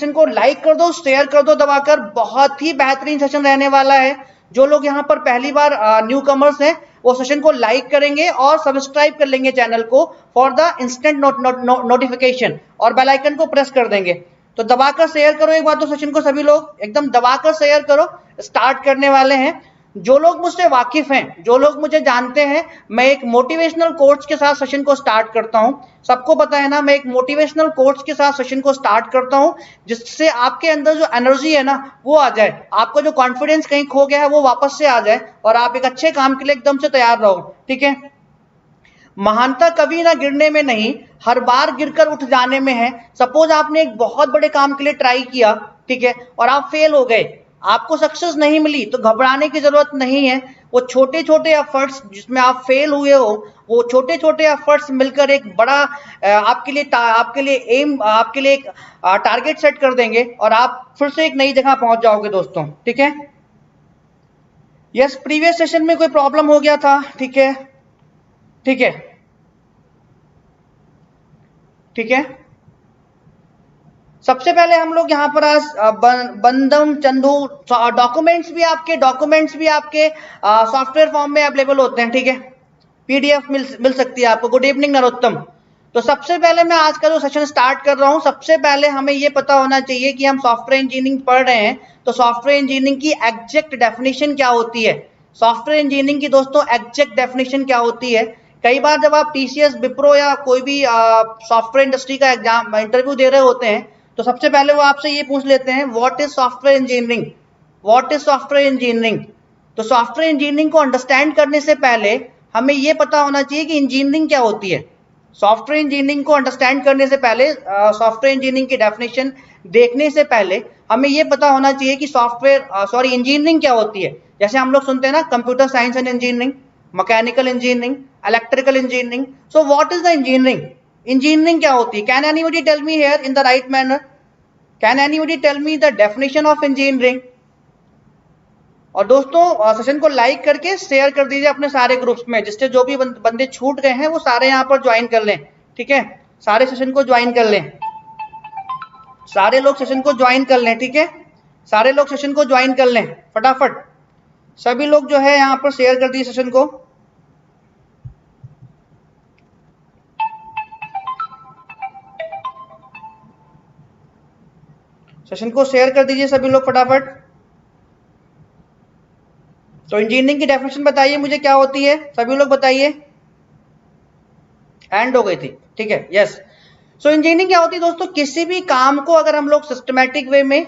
Session को like कर दो, शेयर कर दो दबाकर। बहुत ही बेहतरीन सेशन रहने वाला है। जो लोग यहाँ पर पहली बार न्यू कमर्स हैं वो सेशन को लाइक करेंगे और सब्सक्राइब कर लेंगे चैनल को फॉर द इंस्टेंट नोटिफिकेशन, और बेल आइकन को प्रेस कर देंगे। तो दबाकर शेयर करो एक बार तो सेशन को, सभी लोग एकदम दबाकर शेयर करो। स्टार्ट करने वाले हैं। जो लोग मुझसे वाकिफ हैं, जो लोग मुझे जानते हैं, मैं एक मोटिवेशनल कोट्स के साथ सेशन को स्टार्ट करता हूं। सबको पता है ना, मैं एक मोटिवेशनल कोट्स के साथ सेशन को स्टार्ट करता हूं, जिससे आपके अंदर जो एनर्जी है ना वो आ जाए, आपका जो कॉन्फिडेंस कहीं खो गया है वो वापस से आ जाए और आप एक अच्छे काम के लिए एकदम से तैयार रहो। ठीक है। महानता कभी ना गिरने में नहीं, हर बार गिरकर उठ जाने में है। सपोज आपने एक बहुत बड़े काम के लिए ट्राई किया, ठीक है, और आप फेल हो गए, आपको सक्सेस नहीं मिली, तो घबराने की जरूरत नहीं है। वो छोटे छोटे एफर्ट्स जिसमें आप फेल हुए हो, वो छोटे छोटे एफर्ट्स मिलकर एक बड़ा आपके लिए एम, आपके लिए एक टारगेट सेट कर देंगे और आप फिर से एक नई जगह पहुंच जाओगे दोस्तों। ठीक है। यस, प्रीवियस सेशन में कोई प्रॉब्लम हो गया था। ठीक है, ठीक है, ठीक है। सबसे पहले हम लोग यहाँ पर आज बंदम चंदू डॉक्यूमेंट्स भी आपके सॉफ्टवेयर फॉर्म में अवेलेबल होते हैं। ठीक है, पीडीएफ मिल सकती है आपको। Good evening Narottam. तो सबसे पहले मैं आज का जो सेशन स्टार्ट कर रहा हूँ, सबसे पहले हमें ये पता होना चाहिए कि हम सॉफ्टवेयर इंजीनियरिंग पढ़ रहे हैं, तो सॉफ्टवेयर इंजीनियरिंग की एग्जैक्ट डेफिनेशन क्या होती है। सॉफ्टवेयर इंजीनियरिंग की दोस्तों एग्जैक्ट डेफिनेशन क्या होती है। कई बार जब आप टीसीएस, विप्रो या कोई भी सॉफ्टवेयर इंडस्ट्री का एग्जाम इंटरव्यू दे रहे होते हैं, तो सबसे पहले वो आपसे ये पूछ लेते हैं, what is software engineering, what is software engineering. तो सॉफ्टवेयर इंजीनियरिंग को अंडरस्टैंड करने से पहले हमें ये पता होना चाहिए कि इंजीनियरिंग क्या होती है। सॉफ्टवेयर इंजीनियरिंग को अंडरस्टैंड करने से पहले, सॉफ्टवेयर इंजीनियरिंग की डेफिनेशन देखने से पहले हमें ये पता होना चाहिए कि इंजीनियरिंग क्या होती है। जैसे हम लोग सुनते हैं ना, computer science and engineering, mechanical engineering, electrical engineering. So what is the engineering, engineering क्या होती है। Can anybody tell me here in the right manner, can anybody tell me the definition of engineering. और दोस्तों session को like करके share कर दीजिए अपने सारे ग्रुप्स में, जिससे जो भी बंदे छूट गए हैं वो सारे यहाँ पर ज्वाइन कर लें। ठीक है, सारे सेशन को ज्वाइन कर लें, सारे लोग सेशन को ज्वाइन कर लें। ठीक है, सारे लोग सेशन को ज्वाइन कर लें फटाफट। सभी लोग जो है यहाँ पर शेयर कर दीजिए सेशन को। सेशन को शेयर कर दीजिए सभी लोग फटाफट। तो इंजीनियरिंग की डेफिनेशन बताइए मुझे क्या होती है, सभी लोग बताइए। एंड हो गई थी। ठीक है, यस। सो इंजीनियरिंग क्या होती है दोस्तों, किसी भी काम को अगर हम लोग सिस्टमैटिक वे में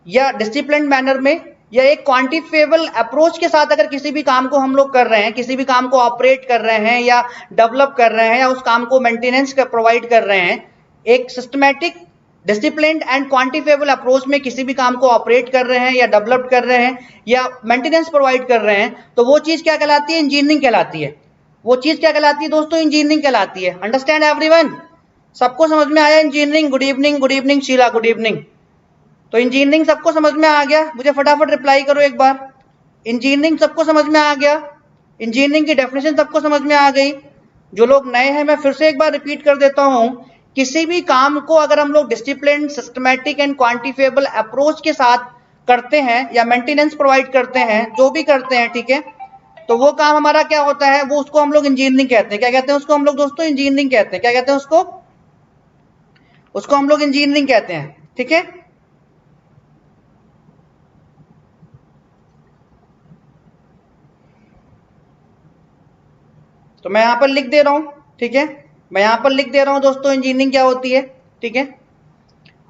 या डिसिप्लिन मैनर में या एक क्वांटिफिएबल अप्रोच के साथ अगर किसी भी काम को हम लोग कर रहे हैं, किसी भी काम को ऑपरेट कर रहे हैं या डेवलप कर रहे हैं या उस काम को मेंटेनेंस का प्रोवाइड कर रहे हैं, एक systematic, disciplined and quantifiable approach में किसी भी काम को ऑपरेट कर रहे हैं या डेवलप कर रहे हैं या मेंटेनेंस प्रोवाइड कर रहे हैं, तो वो चीज क्या कहलाती है, इंजीनियरिंग कहलाती है। वो चीज क्या कहलाती है दोस्तों, इंजीनियरिंग कहलाती है। अंडरस्टैंड एवरीवन, सबको समझ में आया engineering. Good evening Sheela, good evening. तो इंजीनियरिंग सबको समझ में आ गया, मुझे फटाफट रिप्लाई करो एक बार। इंजीनियरिंग सबको समझ में आ गया, इंजीनियरिंग की डेफिनेशन सबको समझ में आ गई। जो लोग नए हैं मैं फिर से एक बार रिपीट कर देता हूं, किसी भी काम को अगर हम लोग discipline, systematic and quantifiable approach के साथ करते हैं या मेंटेनेंस प्रोवाइड करते हैं, जो भी करते हैं, ठीक है, तो वो काम हमारा क्या होता है, वो उसको हम लोग इंजीनियरिंग कहते हैं। क्या कहते हैं उसको हम लोग दोस्तों, इंजीनियरिंग कहते हैं। क्या कहते हैं उसको हम लोग इंजीनियरिंग कहते हैं। ठीक है, तो मैं यहां पर लिख दे रहा हूं। ठीक है, मैं यहां पर लिख दे रहा हूं दोस्तों, इंजीनियरिंग क्या होती है। ठीक है,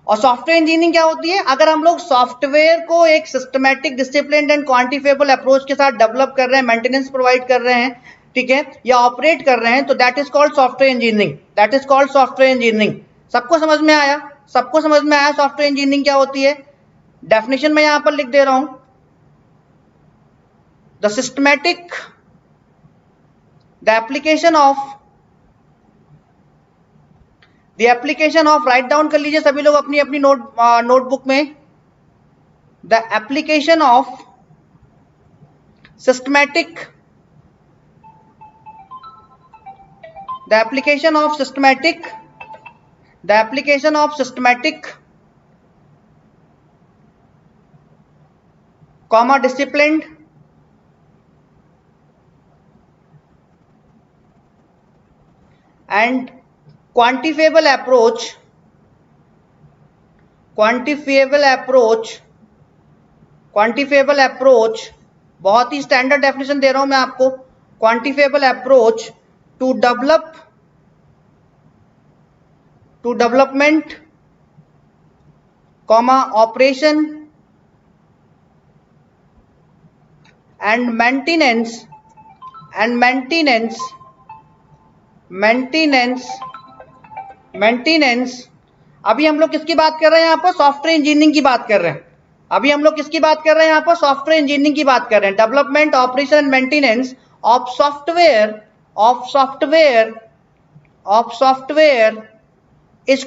और सॉफ्टवेयर इंजीनियरिंग क्या होती है, अगर हम लोग सॉफ्टवेयर को एक systematic, disciplined and quantifiable approach के साथ डेवलप कर रहे हैं, मेंटेनेंस प्रोवाइड कर रहे हैं, ठीक है, या ऑपरेट कर रहे हैं, तो that is called software engineering. That is called software engineering. सबको समझ में आया, सबको समझ में आया सॉफ्टवेयर इंजीनियरिंग क्या होती है। डेफिनेशन मैं यहां पर लिख दे रहा हूं, the systematic, the application of, write down कर लीजिए सभी लोग अपनी अपनी नोटबुक में। The application of systematic, the application of systematic comma disciplined and quantifiable approach, quantifiable approach, बहुत ही स्टैंडर्ड डेफिनेशन दे रहा हूं मैं आपको, quantifiable approach to development comma operation and maintenance. अभी हम लोग किसकी बात कर रहे हैं यहाँ पर? सॉफ्टवेयर इंजीनियरिंग की बात कर रहे हैं। अभी हम लोग किसकी बात कर रहे हैं यहाँ पर? सॉफ्टवेयर इंजीनियरिंग की बात कर रहे हैं। Development, operation and maintenance of software is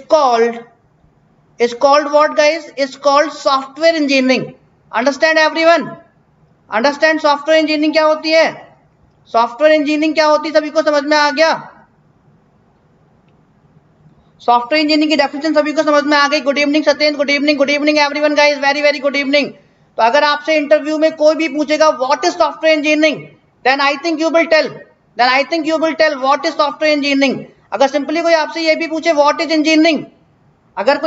called what guys? Is called software engineering. Understand everyone? Understand software engineering क्या होती है? सॉफ्टवेयर इंजीनियरिंग क्या होती है? सभी को समझ में आ गया? सॉफ्टवेयर इंजीनियरिंग की डेफिनेशन सभी को समझ में आ गई? Good evening Satyendra, good evening everyone guys, very very good evening. तो अगर आपसे इंटरव्यू में कोई भी पूछेगा what is software engineering, then I think you will tell what is software engineering. अगर सिंपली कोई आपसे ये भी पूछे व्हाट इज इंजीनियरिंग, अगर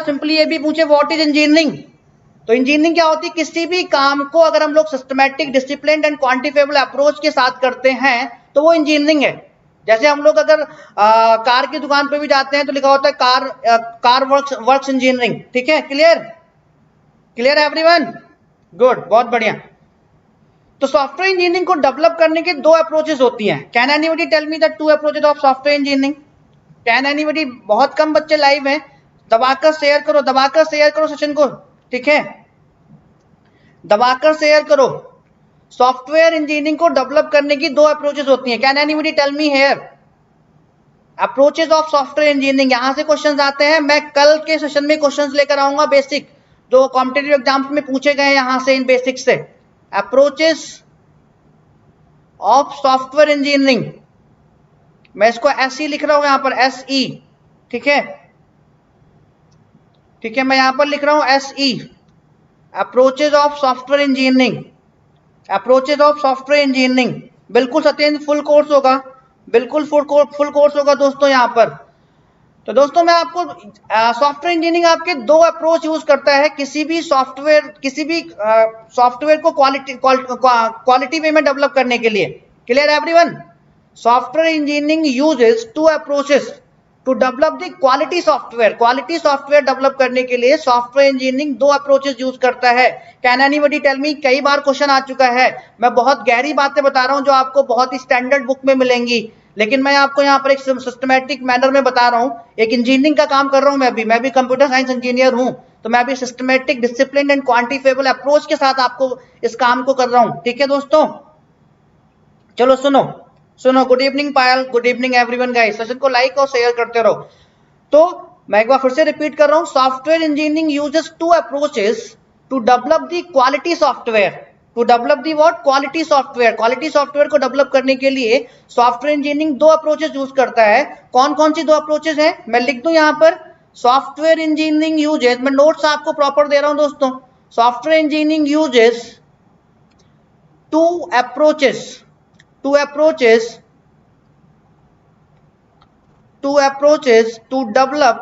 सिंपली ये भी पूछे व्हाट इज इंजीनियरिंग, तो इंजीनियरिंग क्या होती है? किसी भी काम को अगर हम लोग systematic, disciplined and quantifiable approach के साथ करते हैं तो वो इंजीनियरिंग है। जैसे हम लोग अगर कार की दुकान पे भी जाते हैं तो लिखा होता है कार वर्क्स इंजीनियरिंग। ठीक है, क्लियर एवरीवन? गुड, बहुत बढ़िया। तो सॉफ्टवेयर इंजीनियरिंग को डेवलप करने के दो अप्रोचेस होती हैं। Can anybody tell me the two approaches of software engineering? Can anybody? बहुत कम बच्चे लाइव हैं, दबाकर शेयर करो सेशन को। ठीक है, दबाकर शेयर करो। सॉफ्टवेयर इंजीनियरिंग को डेवलप करने की दो अप्रोचेस होती हैं। Can anybody tell me here approaches of software engineering? यहां से क्वेश्चंस आते हैं। मैं कल के सेशन में क्वेश्चंस लेकर आऊंगा, बेसिक जो कॉम्पिटिटिव एग्जाम्स में पूछे गए यहां से, इन बेसिक से। अप्रोचेस ऑफ सॉफ्टवेयर इंजीनियरिंग, मैं इसको SE लिख रहा हूं यहां पर, SE। ठीक है, मैं यहां पर लिख रहा हूं SE, approaches of software engineering, बिल्कुल सत्येंद्र, फुल कोर्स होगा, बिल्कुल फुल कोर्स होगा दोस्तों यहां पर। तो दोस्तों मैं आपको सॉफ्टवेयर इंजीनियरिंग आपके दो अप्रोच यूज करता है किसी भी सॉफ्टवेयर को क्वालिटी वे में डेवलप करने के लिए। Clear everyone? Software engineering uses two approaches to develop the quality software develop करने के लिए सॉफ्टवेयर इंजीनियरिंग दो अप्रोचेस यूज करता है। Can anybody tell me? कई बार क्वेश्चन आ चुका है, मैं बहुत गहरी बातें बता रहा हूं जो आपको बहुत ही स्टैंडर्ड बुक में मिलेंगी, लेकिन मैं आपको यहाँ पर एक सिस्टमैटिक मैनर में बता रहा हूँ। एक इंजीनियरिंग का काम कर रहा हूँ मैं भी कंप्यूटर साइंस इंजीनियर हूँ, तो मैं भी systematic, discipline and quantifiable approach के साथ आपको इस काम को कर रहा हूँ। ठीक है दोस्तों, चलो सुनो। Good evening Payal, good evening everyone guys, session को लाइक और शेयर करते रहो। तो मैं एक बार फिर से रिपीट कर रहा हूं, software engineering uses two approaches to develop the quality software, quality software को डेवलप करने के लिए सॉफ्टवेयर इंजीनियरिंग दो अप्रोचेस यूज करता है। कौन कौन सी दो अप्रोचेस हैं? मैं लिख दूं यहां पर, सॉफ्टवेयर इंजीनियरिंग यूजेस, मैं नोट्स आपको प्रॉपर दे रहा हूं दोस्तों, software engineering uses two approaches to develop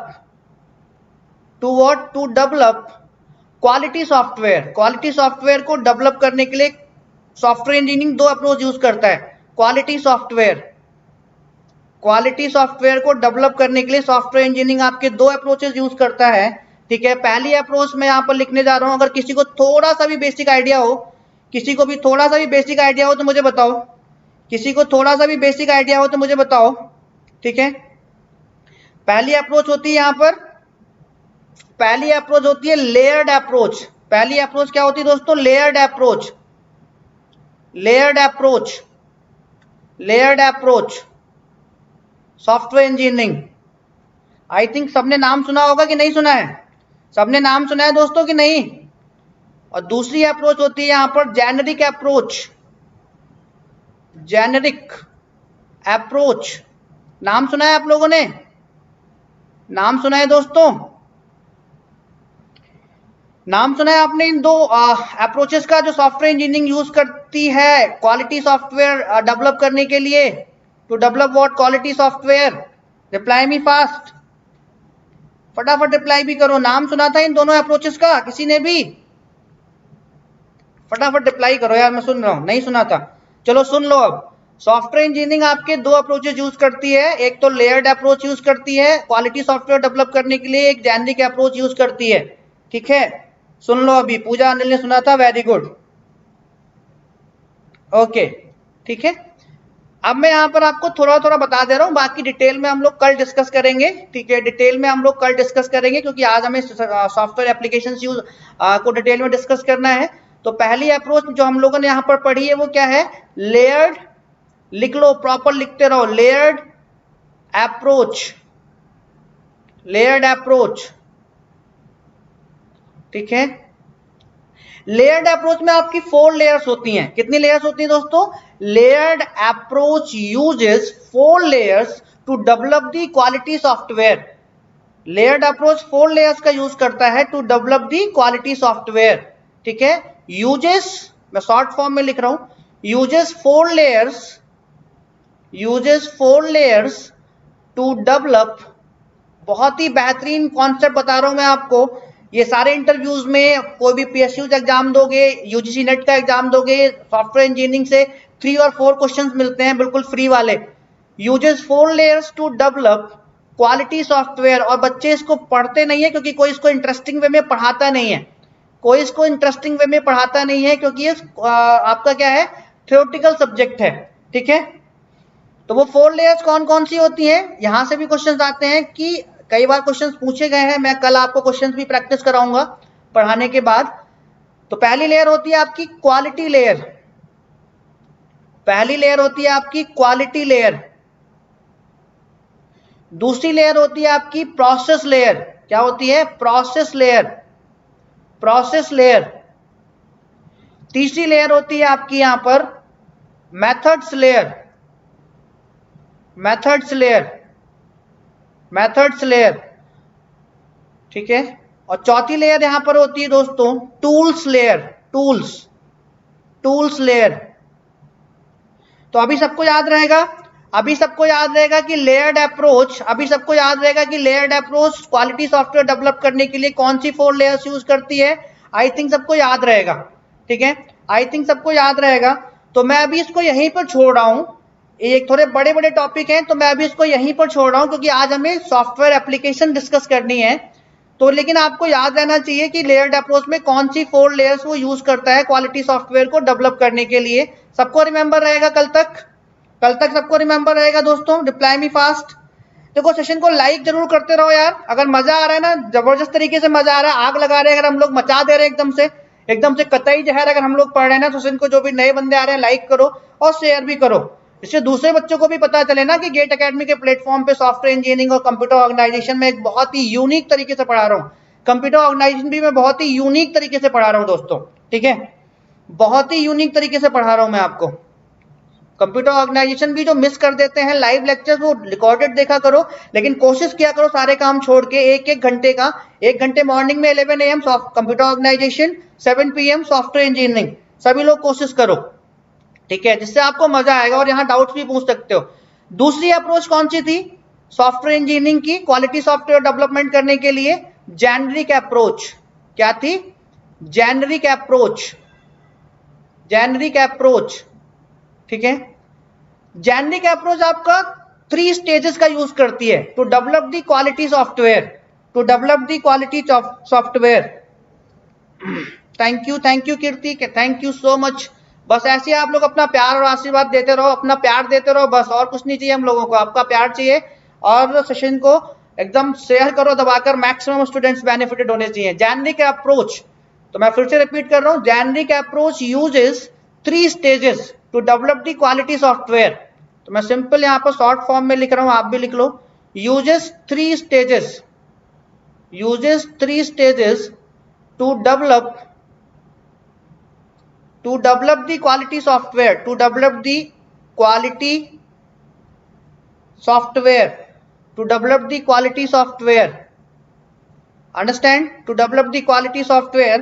quality software को डेवलप करने के लिए सॉफ्टवेयर इंजीनियरिंग दो अप्रोच यूज करता है। क्वालिटी सॉफ्टवेयर को डेवलप करने के लिए सॉफ्टवेयर इंजीनियरिंग आपके दो अप्रोचेस यूज करता है। ठीक है, पहली अप्रोच मैं यहां पर लिखने जा रहा हूं, अगर किसी को थोड़ा सा भी बेसिक आइडिया हो, तो मुझे बताओ, ठीक है। पहली अप्रोच होती है यहां पर, लेयर्ड अप्रोच। पहली अप्रोच क्या होती है दोस्तों? Layered approach software engineering. I think सबने नाम सुना होगा कि नहीं सुना है? सबने नाम सुना है दोस्तों कि नहीं? और दूसरी अप्रोच होती है यहां पर जेनेरिक अप्रोच। नाम सुना है आप लोगों ने? नाम सुना है दोस्तों? नाम सुना है आपने इन दो अप्रोचेस का जो सॉफ्टवेयर इंजीनियरिंग यूज करती है क्वालिटी सॉफ्टवेयर डेवलप करने के लिए? To develop what? Quality software. Reply me fast, फटाफट रिप्लाई भी करो। नाम सुना था इन दोनों अप्रोचेस का किसी ने भी? फटाफट रिप्लाई करो यार, मैं सुन रहा हूं। नहीं सुना था? चलो सुन लो अब। सॉफ्टवेयर इंजीनियरिंग आपके दो अप्रोचेस यूज करती है, एक तो लेयर्ड अप्रोच यूज करती है क्वालिटी सॉफ्टवेयर डेवलप करने के लिए, एक जेनरिक अप्रोच यूज करती है। ठीक है, सुन लो अभी। पूजा अनिल ने सुना था, वेरी गुड, ओके ठीक है। अब मैं यहाँ पर आपको थोड़ा थोड़ा बता दे रहा हूँ, बाकी डिटेल में हम लोग कल डिस्कस करेंगे। ठीक है, डिटेल में हम लोग कल डिस्कस करेंगे, क्योंकि आज हमें सॉफ्टवेयर एप्लीकेशन यूज को डिटेल में डिस्कस करना है। तो पहली अप्रोच जो हम लोगों ने यहाँ पर पढ़ी है वो क्या है? लेयर्ड। लिख लो, प्रॉपर लिखते रहो। Layered approach, layered approach. ठीक है, लेयर्ड अप्रोच में आपकी 4 लेयर्स होती हैं। कितनी लेयर्स होती हैं दोस्तों? Layered approach uses 4 layers to develop the quality software. Layered approach 4 layers का यूज करता है to develop the quality software. ठीक है, यूजेस, मैं शॉर्ट फॉर्म में लिख रहा हूं, uses 4 layers, uses 4 layers to develop. बहुत ही बेहतरीन कॉन्सेप्ट बता रहा हूं मैं आपको। ये सारे इंटरव्यूज में, कोई भी पीएसयू एग्जाम दोगे, यूजीसी नेट का एग्जाम दोगे, सॉफ्टवेयर इंजीनियरिंग से 3 और 4 क्वेश्चंस मिलते हैं बिल्कुल फ्री वाले। Uses 4 layers to develop quality software. और बच्चे इसको पढ़ते नहीं है क्योंकि कोई इसको इंटरेस्टिंग वे में पढ़ाता नहीं है, कोई इसको इंटरेस्टिंग वे में पढ़ाता नहीं है, क्योंकि ये आपका क्या है? थ्योरेटिकल सब्जेक्ट है। ठीक है, तो वो 4 लेयर्स कौन कौन सी होती हैं? यहां से भी क्वेश्चंस आते हैं कि कई बार क्वेश्चंस पूछे गए हैं। मैं कल आपको क्वेश्चंस भी प्रैक्टिस कराऊंगा पढ़ाने के बाद। तो पहली लेयर होती है आपकी क्वालिटी लेयर, पहली लेयर होती है आपकी क्वालिटी लेयर। दूसरी लेयर होती है आपकी प्रोसेस लेयर। क्या होती है? Process layer, process layer. तीसरी लेयर होती है आपकी यहां पर methods layer, methods layer, methods layer. ठीक है, और चौथी लेयर यहां पर होती है दोस्तों tools layer, tools, tools layer. तो अभी सबको याद रहेगा, अभी सबको याद रहेगा कि लेयर्ड अप्रोच, अभी सबको याद रहेगा कि layered approach quality software develop करने के लिए कौन सी 4 लेयर्स यूज करती है। आई थिंक सबको याद रहेगा। ठीक है, आई थिंक सबको याद रहेगा। तो मैं अभी इसको यहीं पर छोड़ रहा हूं, एक थोड़े बड़े बड़े टॉपिक हैं, तो मैं अभी इसको यहीं पर छोड़ रहा हूं, क्योंकि आज हमें सॉफ्टवेयर एप्लीकेशन डिस्कस करनी है। तो लेकिन आपको याद रहना चाहिए कि लेयर्ड अप्रोच में कौन सी 4 लेयर्स वो यूज करता है क्वालिटी सॉफ्टवेयर को डेवलप करने के लिए। सबको रिमेंबर रहेगा कल तक? कल तक सबको रिमेंबर रहेगा दोस्तों? Reply me fast. देखो, सेशन को लाइक जरूर करते रहो यार। अगर मजा आ रहा है ना, जबरदस्त तरीके से मजा आ रहा है, आग लगा रहे हैं, अगर हम लोग मचा दे रहे हैं एकदम से कतई जहर अगर हम लोग पढ़ रहे हैं ना, सेशन को जो भी नए बंदे आ रहे हैं लाइक करो और शेयर भी करो, इससे दूसरे बच्चों को भी पता चले ना कि गेट एकेडमी के प्लेटफॉर्म पे सॉफ्टवेयर इंजीनियरिंग और कंप्यूटर ऑर्गेनाइजेशन में एक बहुत ही यूनिक तरीके से पढ़ा रहा हूँ। कंप्यूटर ऑर्गेनाइजेशन भी मैं बहुत ही यूनिक तरीके से पढ़ा रहा हूँ दोस्तों। ठीक है, बहुत ही यूनिक तरीके से पढ़ा रहा हूं मैं आपको। कंप्यूटर ऑर्गेनाइजेशन भी जो मिस कर देते हैं लाइव लेक्चर्स, वो रिकॉर्डेड देखा करो, लेकिन कोशिश किया करो सारे काम छोड़ के एक एक घंटे का, 1 घंटे मॉर्निंग में 11 AM computer organisation, 7 PM software engineering, सभी लोग कोशिश करो। ठीक है, जिससे आपको मजा आएगा और यहाँ डाउट्स भी पूछ सकते हो। दूसरी अप्रोच कौन सी थी सॉफ्टवेयर इंजीनियरिंग की क्वालिटी सॉफ्टवेयर डेवलपमेंट करने के लिए? Generic approach. क्या थी? Generic approach, generic approach. ठीक है, जेनरिक अप्रोच आपका 3 स्टेजेस का यूज करती है to develop the quality software, to develop the quality software. Thank you Kirti, thank you so much. बस ऐसे आप लोग अपना प्यार और आशीर्वाद देते रहो, अपना प्यार देते रहो, बस और कुछ नहीं चाहिए हम लोगों को, आपका प्यार चाहिए। और सेशन को एकदम शेयर करो दबाकर, मैक्सिमम स्टूडेंट्स बेनिफिटेड होने चाहिए। जेनरिक अप्रोच, तो मैं फिर से रिपीट कर रहा हूं, generic approach uses 3 stages to develop the quality software. तो मैं सिंपल यहां पर शॉर्ट फॉर्म में लिख रहा हूं, आप भी लिख लो। Uses 3 stages, uses 3 stages to develop the quality software, to develop the quality software, to develop the quality software। Understand? To develop the quality software,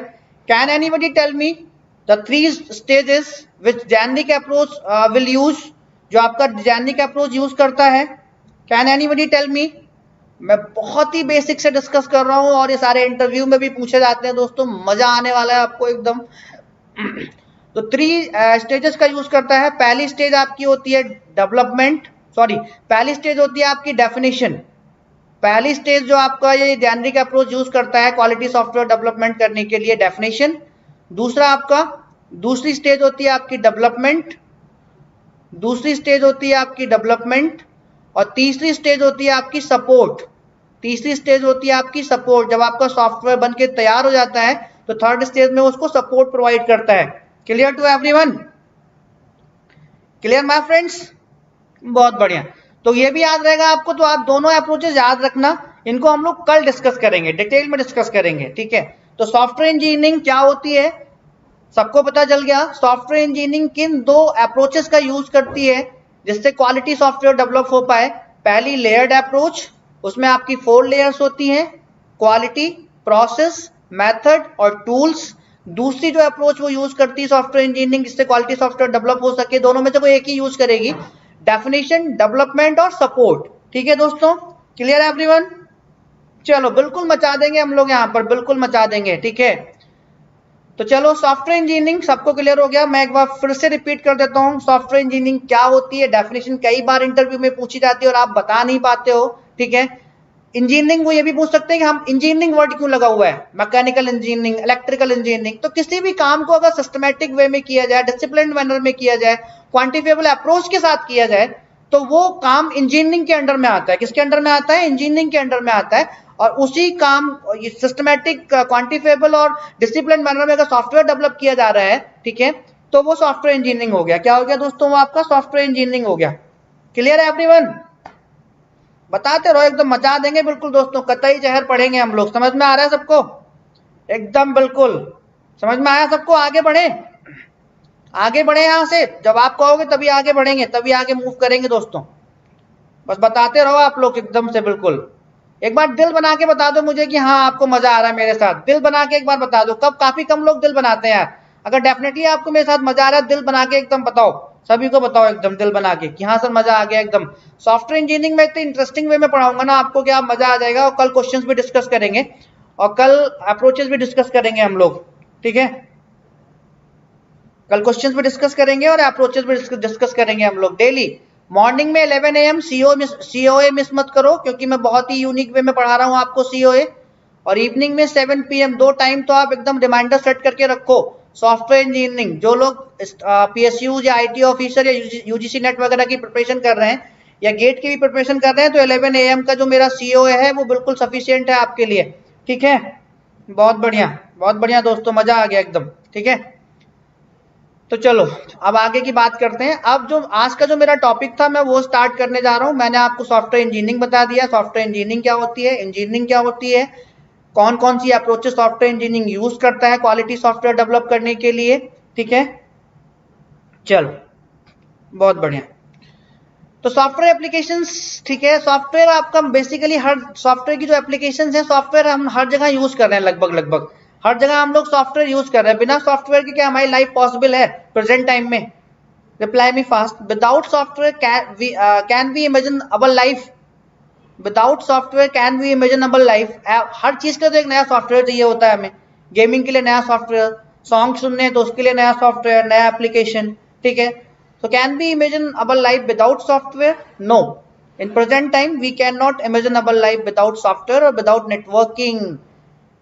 can anybody tell me the 3 stages which Jannik approach will use? जो आपका Jannik approach use करता है, can anybody tell me? मैं बहुत ही basic से discuss कर रहा हूं और ये सारे इंटरव्यू में भी पूछे जाते हैं दोस्तों, मजा आने वाला है आपको एकदम। तो 3 स्टेजेस का यूज करता है। पहली स्टेज आपकी होती है डेवलपमेंट, सॉरी पहली स्टेज होती है आपकी डेफिनेशन। पहली स्टेज जो आपका ये जेनरिक अप्रोच यूज करता है क्वालिटी सॉफ्टवेयर डेवलपमेंट करने के लिए, डेफिनेशन। दूसरा आपका दूसरी स्टेज होती है आपकी डेवलपमेंट, दूसरी स्टेज होती है आपकी डेवलपमेंट, और तीसरी स्टेज होती है आपकी सपोर्ट। तीसरी स्टेज होती है आपकी सपोर्ट। जब आपका सॉफ्टवेयर बन के तैयार हो जाता है तो थर्ड स्टेज में उसको सपोर्ट प्रोवाइड करता है। Clear to everyone? Clear my friends? बहुत बढ़िया। तो ये भी याद रहेगा आपको, तो आप दोनों अप्रोचेस याद रखना, इनको हम लोग कल डिस्कस करेंगे, डिटेल में डिस्कस करेंगे, ठीक है। तो सॉफ्टवेयर इंजीनियरिंग क्या होती है सबको पता चल गया। सॉफ्टवेयर इंजीनियरिंग किन 2 अप्रोचेस का यूज करती है जिससे क्वालिटी सॉफ्टवेयर डेवलप हो पाए। पहली लेयर्ड अप्रोच, उसमें आपकी 4 लेयर्स होती हैं, क्वालिटी, प्रोसेस, मेथड और टूल्स। दूसरी जो अप्रोच वो यूज करती है सॉफ्टवेयर इंजीनियरिंग जिससे क्वालिटी सॉफ्टवेयर डेवलप हो सके, दोनों में से कोई एक ही यूज करेगी, डेफिनेशन, डेवलपमेंट और सपोर्ट। ठीक है दोस्तों, क्लियर है एवरीवन? चलो बिल्कुल मचा देंगे हम लोग यहाँ पर, बिल्कुल मचा देंगे, ठीक है। तो चलो सॉफ्टवेयर इंजीनियरिंग सबको क्लियर हो गया। मैं एक बार फिर से रिपीट कर देता हूँ, सॉफ्टवेयर इंजीनियरिंग क्या होती है। डेफिनेशन कई बार इंटरव्यू में पूछी जाती है और आप बता नहीं पाते हो, ठीक है। इंजीनियरिंग वो ये भी पूछ सकते हैं कि हम इंजीनियरिंग वर्ड क्यों लगा हुआ है, मैकेनिकल इंजीनियरिंग, इलेक्ट्रिकल इंजीनियरिंग। तो किसी भी काम को अगर सिस्टमैटिक वे में किया जाए, डिसिप्लिन मैनर में किया जाए, क्वांटिफिएबल अप्रोच के साथ किया जाए, तो वो काम इंजीनियरिंग के अंडर में आता है। किसके अंडर में आता है? इंजीनियरिंग के अंडर में आता है। और उसी काम सिस्टमैटिक, क्वांटिफिएबल और डिसिप्लिन मैनर में अगर सॉफ्टवेयर डेवलप किया जा रहा है, ठीक है, तो वो सॉफ्टवेयर इंजीनियरिंग हो गया। क्या हो गया दोस्तों? वो आपका सॉफ्टवेयर इंजीनियरिंग हो गया। क्लियर है एवरीवन? बताते रहो, एकदम मचा देंगे बिल्कुल दोस्तों, कतई जहर पढ़ेंगे हम लोग। समझ में आ रहा है सबको? एकदम बिल्कुल समझ में आया सबको? आगे बढ़े, आगे बढ़े, यहां से जब आप कहोगे तभी आगे बढ़ेंगे, तभी आगे मूव करेंगे दोस्तों। बस बताते रहो आप लोग एकदम से बिल्कुल। एक बार दिल बना के बता दो मुझे कि हाँ आपको मजा आ रहा है मेरे साथ। दिल बना के एक बार बता दो। कब काफी कम लोग दिल बनाते हैं यार। अगर डेफिनेटली आपको मेरे साथ मजा आ रहा है, दिल बना के एकदम बताओ, सभी को बताओ एकदम दिल बना के कि हाँ सर मजा आ गया एकदम। सॉफ्टवेयर इंजीनियरिंग में इतने इंटरेस्टिंग वे में पढ़ाऊंगा ना आपको कि आप मजा आ जाएगा। और कल क्वेश्चंस भी डिस्कस करेंगे और कल अप्रोचेस भी डिस्कस करेंगे हम लोग, ठीक है। कल क्वेश्चंस भी डिस्कस करेंगे और अप्रोचेस भी डिस्कस करेंगे हम लोग डेली। मॉर्निंग में 11 AM COA मिस मत करो, क्योंकि मैं बहुत ही यूनिक वे में पढ़ा रहा हूँ आपको COA। और इवनिंग में 7 PM 2 टाइम तो आप एकदम रिमाइंडर सेट करके रखो। सॉफ्टवेयर इंजीनियरिंग जो लोग PSU या IT ऑफिसर या UGC नेट वगैरह की प्रिपरेशन कर रहे हैं या गेट की भी प्रिपरेशन कर रहे हैं, तो 11 AM का जो मेरा COA है वो बिल्कुल सफिशियंट है आपके लिए, ठीक है। बहुत बढ़िया दोस्तों, मजा आ गया एकदम, ठीक है। तो चलो अब आगे की बात करते हैं। अब जो आज का जो मेरा टॉपिक था मैं वो स्टार्ट करने जा रहा हूं। मैंने आपको सॉफ्टवेयर इंजीनियरिंग बता दिया, सॉफ्टवेयर इंजीनियरिंग क्या होती है, इंजीनियरिंग क्या होती है, कौन कौन सी अप्रोचेस सॉफ्टवेयर इंजीनियरिंग यूज करता है क्वालिटी सॉफ्टवेयर डेवलप करने के लिए, ठीक है। चलो बहुत बढ़िया। तो सॉफ्टवेयर एप्लीकेशंस, ठीक है। सॉफ्टवेयर आपका बेसिकली हर सॉफ्टवेयर की जो एप्लीकेशंस है, सॉफ्टवेयर हम हर जगह यूज कर रहे हैं, लगभग हर जगह हम लोग सॉफ्टवेयर यूज कर रहे हैं। बिना सॉफ्टवेयर के क्या हमारी लाइफ पॉसिबल है प्रेजेंट टाइम में? Reply me fast. Without software can we imagine our life? Without software can we imagine our life? हर चीज का तो एक नया सॉफ्टवेयर चाहिए होता है हमें। गेमिंग के लिए नया सॉफ्टवेयर, सॉन्ग सुनने हैं तो उसके लिए नया सॉफ्टवेयर, नया एप्लीकेशन, ठीक है। So can we imagine our life without software? No. In present time, we cannot imagine our life without software or without networking.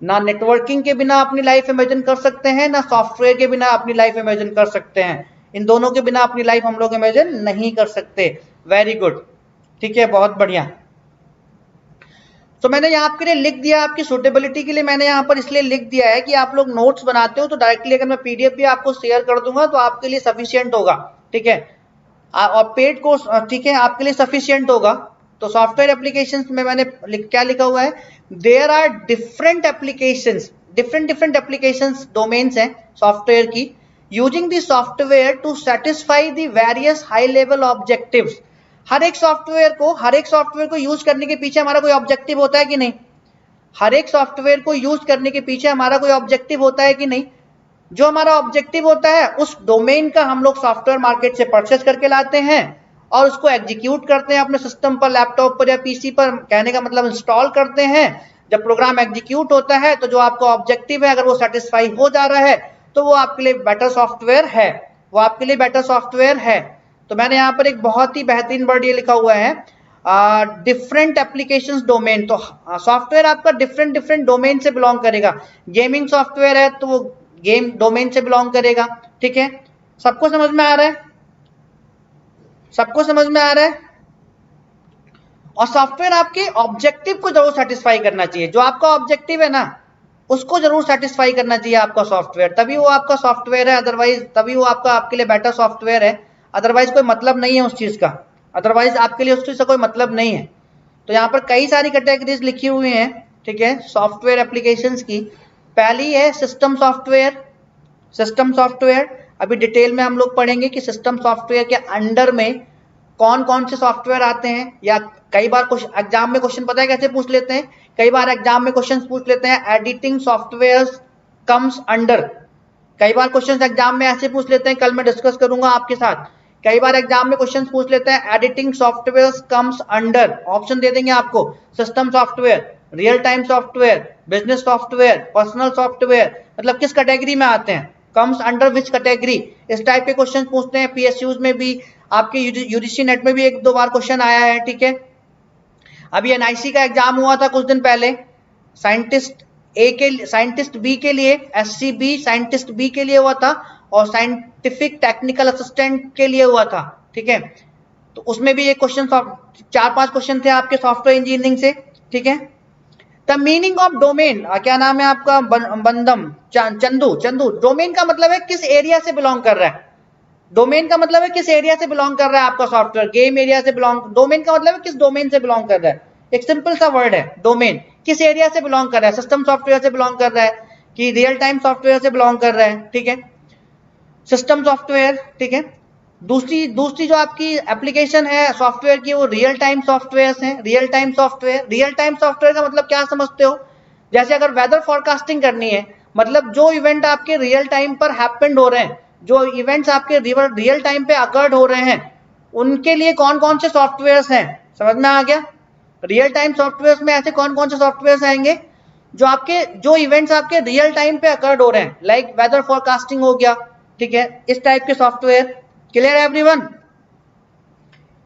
ना नेटवर्किंग के बिना अपनी लाइफ इमेजिन कर सकते हैं, ना सॉफ्टवेयर के बिना अपनी लाइफ इमेजिन कर सकते हैं। इन दोनों के बिना अपनी लाइफ हम लोग इमेजिन नहीं कर सकते। वेरी गुड, ठीक है, बहुत बढ़िया। तो मैंने यहाँ आपके लिए लिख दिया, आपकी सुटेबिलिटी के लिए मैंने यहाँ पर इसलिए लिख दिया है कि आप लोग नोट्स बनाते हो तो डायरेक्टली अगर मैं PDF भी आपको शेयर कर दूंगा तो आपके लिए सफिशियंट होगा, ठीक है। और पेड कोर्स, ठीक है, आपके लिए सफिशियंट होगा। तो सॉफ्टवेयर एप्लीकेशंस में मैंने क्या लिखा हुआ है, there are different applications, different applications domains हैं सॉफ्टवेयर की, using the software to satisfy the various high level हर एक सॉफ्टवेयर को यूज करने के पीछे हमारा कोई ऑब्जेक्टिव होता है कि नहीं? जो हमारा ऑब्जेक्टिव होता है उस डोमेन का हम लोग सॉफ्टवेयर मार्केट से परचेस करके लाते हैं और उसको एग्जीक्यूट करते हैं अपने सिस्टम पर, लैपटॉप पर या पीसी पर, कहने का मतलब इंस्टॉल करते हैं। जब प्रोग्राम एग्जीक्यूट होता है तो जो आपका ऑब्जेक्टिव है अगर वो सेटिस्फाई हो जा रहा है तो वो आपके लिए बेटर सॉफ्टवेयर है, वो आपके लिए बेटर सॉफ्टवेयर है। तो मैंने यहाँ पर एक बहुत ही बेहतरीन वर्ड ये लिखा हुआ है, डिफरेंट एप्लीकेशंस डोमेन। तो सॉफ्टवेयर आपका डिफरेंट डोमेन से बिलोंग करेगा। गेमिंग सॉफ्टवेयर है तो वो गेम डोमेन से बिलोंग करेगा। ठीक है, सबको समझ में आ रहा है? सबको समझ में आ रहा है? और सॉफ्टवेयर आपके ऑब्जेक्टिव को जरूर सेटिस्फाई करना चाहिए। जो आपका ऑब्जेक्टिव है ना उसको जरूर सेटिस्फाई करना चाहिए आपका सॉफ्टवेयर, तभी वो आपका सॉफ्टवेयर है। अदरवाइज तभी वो आपका आपके लिए बेटर सॉफ्टवेयर है। अदरवाइज कोई मतलब नहीं है उस चीज का, अदरवाइज आपके लिए उस चीज का कोई मतलब नहीं है। तो यहाँ पर कई सारी कैटेगरीज लिखी हुई हैं, ठीक है, सॉफ्टवेयर एप्लीकेशंस की। पहली है सिस्टम सॉफ्टवेयर। सिस्टम सॉफ्टवेयर अभी डिटेल में हम लोग पढ़ेंगे कि सिस्टम सॉफ्टवेयर के अंडर में कौन कौन से सॉफ्टवेयर आते हैं। या कई बार एग्जाम में क्वेश्चन पता है कैसे पूछ लेते हैं? कई बार एग्जाम में क्वेश्चन पूछ लेते हैं एडिटिंग सॉफ्टवेयर कम्स अंडर। कई बार क्वेश्चन एग्जाम में ऐसे पूछ लेते हैं, कल मैं डिस्कस करूंगा आपके साथ। कई बार एग्जाम में क्वेश्चन पूछ लेते हैं editing software comes under, option दे देंगे आपको, system software, real time software, business software, personal software, मतलब किस कैटेगरी में आते हैं, कम्स अंडर विच कैटेगरी। इस टाइप के क्वेश्चन पूछते हैं। पीएसयूज में भी, आपके यूजीसी नेट में भी एक दो बार क्वेश्चन आया है। ठीक है, अभी एनआईसी का एग्जाम हुआ था कुछ दिन पहले, साइंटिस्ट बी के लिए, एससीबी साइंटिस्ट बी के लिए हुआ था और साइंटिफिक टेक्निकल असिस्टेंट के लिए हुआ था। ठीक है, तो उसमें भी ये क्वेश्चन 4-5 क्वेश्चन थे आपके सॉफ्टवेयर इंजीनियरिंग से। ठीक है, द मीनिंग ऑफ डोमेन, क्या नाम है आपका? बंदम चंदू। डोमेन का मतलब है किस एरिया से बिलोंग कर रहा है। डोमेन का मतलब है किस एरिया से बिलोंग कर रहा है आपका सॉफ्टवेयर। गेम एरिया से बिलोंग, डोमेन का मतलब है किस डोमेन से बिलोंग कर रहा है। एक सिंपल सा वर्ड है डोमेन, किस एरिया से बिलोंग कर रहा है। सिस्टम सॉफ्टवेयर से बिलोंग कर रहा है कि रियल टाइम सॉफ्टवेयर से बिलोंग कर रहा है। ठीक है, सिस्टम सॉफ्टवेयर। ठीक है, दूसरी जो आपकी एप्लीकेशन है सॉफ्टवेयर की वो रियल टाइम सॉफ्टवेयर हैं। रियल टाइम सॉफ्टवेयर का मतलब क्या समझते हो? जैसे अगर वेदर फोरकास्टिंग करनी है, मतलब जो इवेंट आपके रियल टाइम पर हैपेंड हो रहे हैं, जो इवेंट्स आपके रियल टाइम पे अकर्ड हो रहे हैं, उनके लिए कौन कौन से सॉफ्टवेयर हैं, समझ में आ गया? रियल टाइम सॉफ्टवेयर में ऐसे कौन कौन से सॉफ्टवेयर आएंगे जो इवेंट्स आपके रियल टाइम पे अकर्ड हो रहे हैं, लाइक वेदर फोरकास्टिंग हो गया। ठीक है, इस टाइप के सॉफ्टवेयर। क्लियर है एवरीवन?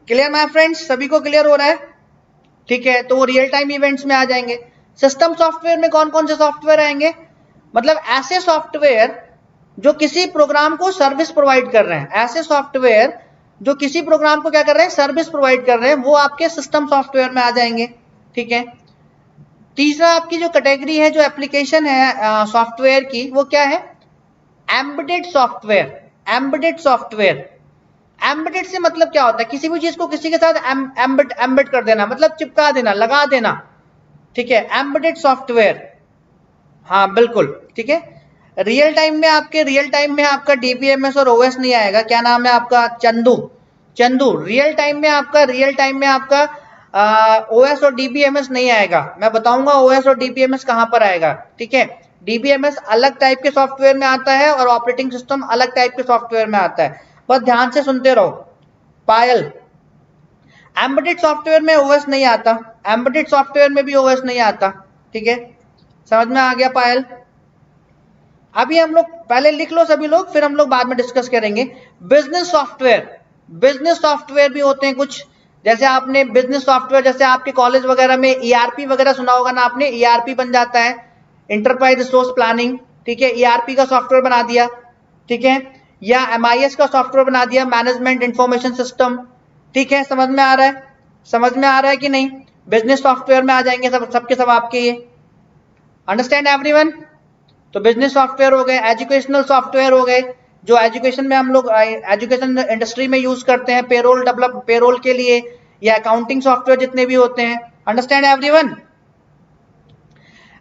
Clear my friends? सभी को क्लियर हो रहा है? ठीक है, तो वो रियल टाइम इवेंट्स में आ जाएंगे। सिस्टम सॉफ्टवेयर में कौन कौन से सॉफ्टवेयर आएंगे? मतलब ऐसे सॉफ्टवेयर जो किसी प्रोग्राम को सर्विस प्रोवाइड कर रहे हैं, ऐसे सॉफ्टवेयर जो किसी प्रोग्राम को क्या कर रहे हैं, सर्विस प्रोवाइड कर रहे हैं, वो आपके सिस्टम सॉफ्टवेयर में आ जाएंगे। ठीक है, तीसरा आपकी जो कैटेगरी है, जो एप्लीकेशन है सॉफ्टवेयर की, वो क्या है? Embedded software. Embedded software, embedded से मतलब क्या होता है? किसी भी चीज को किसी के साथ एम्बेड कर देना, मतलब चिपका देना, लगा देना। ठीक है, एम्बेडेड सॉफ्टवेयर। हाँ बिल्कुल, ठीक है। रियल टाइम में आपका डीबीएमएस और ओएस नहीं आएगा। क्या नाम है आपका? चंदू। रियल टाइम में आपका ओएस और डीबीएमएस नहीं आएगा। मैं बताऊंगा ओएस और डीबीएमएस कहां पर आएगा। ठीक है, डीबीएमएस अलग टाइप के सॉफ्टवेयर में आता है और ऑपरेटिंग सिस्टम अलग टाइप के सॉफ्टवेयर में आता है। बस ध्यान से सुनते रहो। पायल, एम्बेडेड सॉफ्टवेयर में ओएस नहीं आता, एम्बेडेड सॉफ्टवेयर में भी ओएस नहीं आता। ठीक है, समझ में आ गया पायल? अभी हम लोग पहले लिख लो सभी लोग, फिर हम लोग बाद में डिस्कस करेंगे। बिजनेस सॉफ्टवेयर भी होते हैं कुछ, जैसे आपने बिजनेस सॉफ्टवेयर, जैसे आपके कॉलेज वगैरह में ईआरपी वगैरह सुना होगा ना आपने, ईआरपी बन जाता है, इंटरप्राइज रिसोर्स प्लानिंग। ठीक है, ईआरपी का सॉफ्टवेयर बना दिया। ठीक है, या एमआईएस का सॉफ्टवेयर बना दिया, मैनेजमेंट इंफॉर्मेशन सिस्टम। ठीक है, समझ में आ रहा है कि नहीं? बिजनेस सॉफ्टवेयर में आ जाएंगे सबके सब आपके ये। Understand everyone? तो बिजनेस सॉफ्टवेयर हो गए, एजुकेशनल सॉफ्टवेयर हो गए, जो एजुकेशन में हम लोग एजुकेशन इंडस्ट्री में यूज करते हैं, पेरोल के लिए, या अकाउंटिंग सॉफ्टवेयर जितने भी होते हैं। Understand everyone?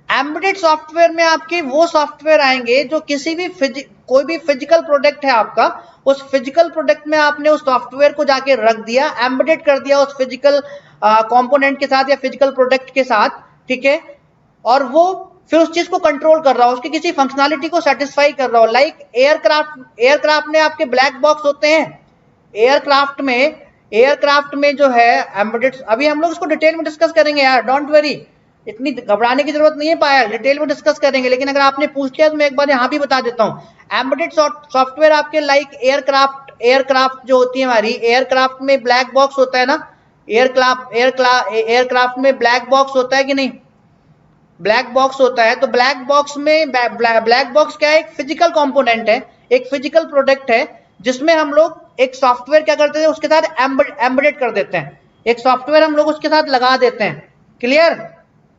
एम्बेडेड सॉफ्टवेयर में आपके वो सॉफ्टवेयर आएंगे जो किसी भी कोई भी फिजिकल प्रोडक्ट है आपका, उस फिजिकल प्रोडक्ट में आपने उस सॉफ्टवेयर को जाके रख दिया, एम्बेडेड कर दिया उस फिजिकल कंपोनेंट के साथ या फिजिकल प्रोडक्ट के साथ। ठीक है, और वो फिर उस चीज को कंट्रोल कर रहा हो, उसकी किसी फंक्शनैलिटी को सेटिस्फाई कर रहा हो। लाइक एयरक्राफ्ट में आपके ब्लैक बॉक्स होते हैं। एयरक्राफ्ट में जो है एम्बेडेड, अभी हम लोग इसको डिटेल में डिस्कस करेंगे यार, डोंट वरी, इतनी घबराने की जरूरत नहीं है पायल, डिटेल में डिस्कस करेंगे। लेकिन अगर आपने पूछ लिया तो मैं एक बार यहाँ भी बता देता हूँ। एम्बेडेड सॉफ्टवेयर आपके लाइक एयरक्राफ्ट जो होती है हमारी, एयरक्राफ्ट में ब्लैक बॉक्स होता है ना, एयरक्राफ्ट में ब्लैक बॉक्स होता है कि नहीं, ब्लैक बॉक्स होता है। तो ब्लैक बॉक्स में ब्लैक बॉक्स क्या है, एक फिजिकल कंपोनेंट है, एक फिजिकल प्रोडक्ट है, जिसमें हम लोग एक सॉफ्टवेयर क्या करते हैं, उसके साथ एम्बेडेड कर देते हैं, एक सॉफ्टवेयर हम लोग उसके साथ लगा देते हैं।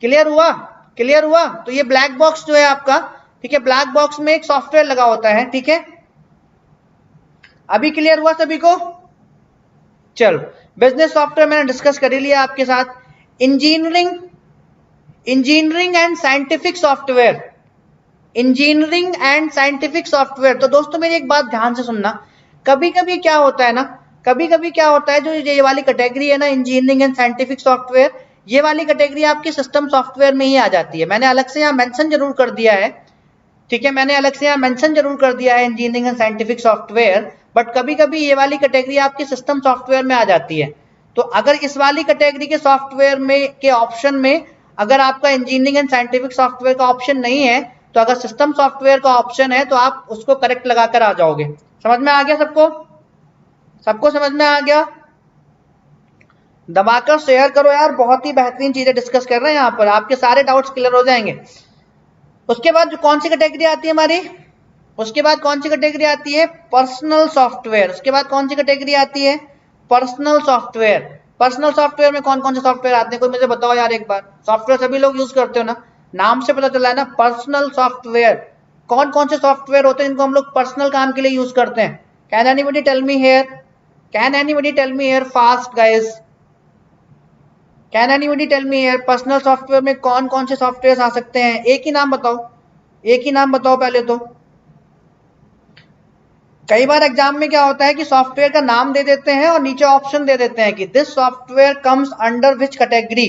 क्लियर हुआ। तो ये ब्लैक बॉक्स जो है आपका, ठीक है, ब्लैक बॉक्स में एक सॉफ्टवेयर लगा होता है, ठीक है। अभी क्लियर हुआ सभी को? चलो, बिजनेस सॉफ्टवेयर मैंने डिस्कस कर ही लिया आपके साथ। इंजीनियरिंग एंड साइंटिफिक सॉफ्टवेयर, तो दोस्तों मेरी एक बात ध्यान से सुनना। कभी कभी क्या होता है जो ये वाली कैटेगरी है ना, इंजीनियरिंग एंड साइंटिफिक सॉफ्टवेयर, ये वाली कैटेगरी आपकी सिस्टम सॉफ्टवेयर में ही आ जाती है। मैंने अलग से यहाँ मेंशन जरूर कर दिया है, ठीक है, engineering and scientific software, but कभी कभी ये वाली कैटेगरी आपकी सिस्टम सॉफ्टवेयर में आ जाती है। तो अगर इस वाली कैटेगरी के सॉफ्टवेयर में के ऑप्शन में अगर आपका इंजीनियरिंग एंड साइंटिफिक सॉफ्टवेयर का ऑप्शन नहीं है, तो अगर सिस्टम सॉफ्टवेयर का ऑप्शन है तो आप उसको करेक्ट लगाकर आ जाओगे। समझ में आ गया सबको समझ में आ गया? दबाकर शेयर करो यार, बहुत ही बेहतरीन चीजें डिस्कस कर रहे हैं यहाँ पर, आपके सारे डाउट्स क्लियर हो जाएंगे। उसके बाद कौन सी कैटेगरी आती है हमारी? Personal software. उसके बाद कौन सी कैटेगरी आती है? पर्सनल सॉफ्टवेयर में कौन कौन से सॉफ्टवेयर आते हैं, कोई मुझे बताओ यार एक बार। सॉफ्टवेयर सभी लोग यूज करते हो ना, नाम से पता चला है ना, पर्सनल सॉफ्टवेयर। कौन कौन से सॉफ्टवेयर होते हैं जिनको हम लोग पर्सनल काम के लिए यूज करते हैं? Can anybody tell me here fast guys? Can anybody tell me here personal software में कौन कौन से सॉफ्टवेयर आ सकते हैं? एक ही नाम बताओ पहले तो। कई बार एग्जाम में क्या होता है कि सॉफ्टवेयर का नाम दे देते हैं और नीचे ऑप्शन दे देते हैं कि this software comes under which category.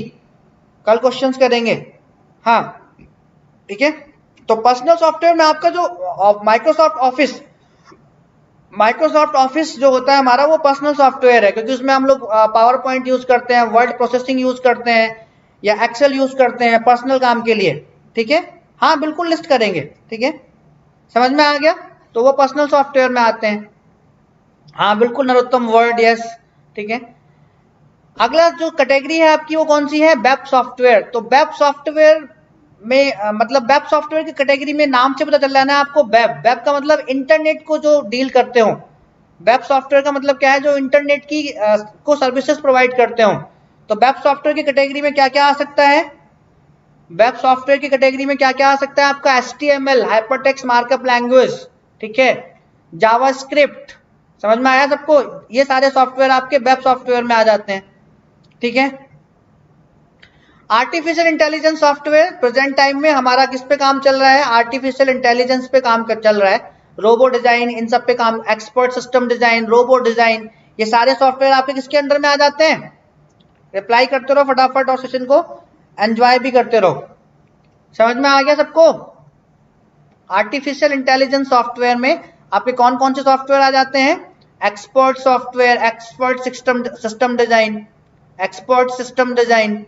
कल क्वेश्चंस करेंगे, हाँ ठीक है। तो पर्सनल सॉफ्टवेयर में आपका जो माइक्रोसॉफ्ट ऑफिस जो होता है हमारा, वो पर्सनल सॉफ्टवेयर है, क्योंकि उसमें हम लोग पावर पॉइंट यूज करते हैं, वर्ड प्रोसेसिंग यूज करते हैं, या एक्सेल यूज करते हैं पर्सनल काम के लिए, ठीक है। हाँ बिल्कुल लिस्ट करेंगे, ठीक है, समझ में आ गया? तो वो पर्सनल सॉफ्टवेयर में आते हैं। हाँ बिल्कुल नरोत्तम, वर्ड, यस, ठीक है। अगला जो कैटेगरी है आपकी वो कौन सी है? Web software. तो वेब सॉफ्टवेयर में मतलब वेब सॉफ्टवेयर की कैटेगरी में नाम से पता चल रहा है ना आपको, वेब का मतलब इंटरनेट को जो डील करते हो। वेब सॉफ्टवेयर का मतलब क्या है? जो इंटरनेट की को सर्विसेज प्रोवाइड करते हो। तो वेब सॉफ्टवेयर की कैटेगरी में क्या क्या आ सकता है? वेब सॉफ्टवेयर की कैटेगरी में क्या क्या आ सकता है आपका? HTML, हाइपरटेक्स्ट मार्कअप लैंग्वेज, ठीक है, जावास्क्रिप्ट। समझ में आया सबको? ये सारे सॉफ्टवेयर आपके वेब सॉफ्टवेयर में आ जाते हैं, ठीक है। Artificial intelligence software, present time में हमारा किस पे काम चल रहा है? आर्टिफिशियल इंटेलिजेंस पे काम चल रहा है, रोबो डिजाइन, इन सब पे काम, expert system design, robo design, ये सारे सॉफ्टवेयर आपके किसके अंडर में आ जाते हैं? रिप्लाई करते रहो फटाफट और सेशन को एंजॉय भी करते रहो। समझ में आ गया सबको? आर्टिफिशियल इंटेलिजेंस सॉफ्टवेयर में आपके कौन कौन से सॉफ्टवेयर आ जाते हैं? Expert software, expert system design.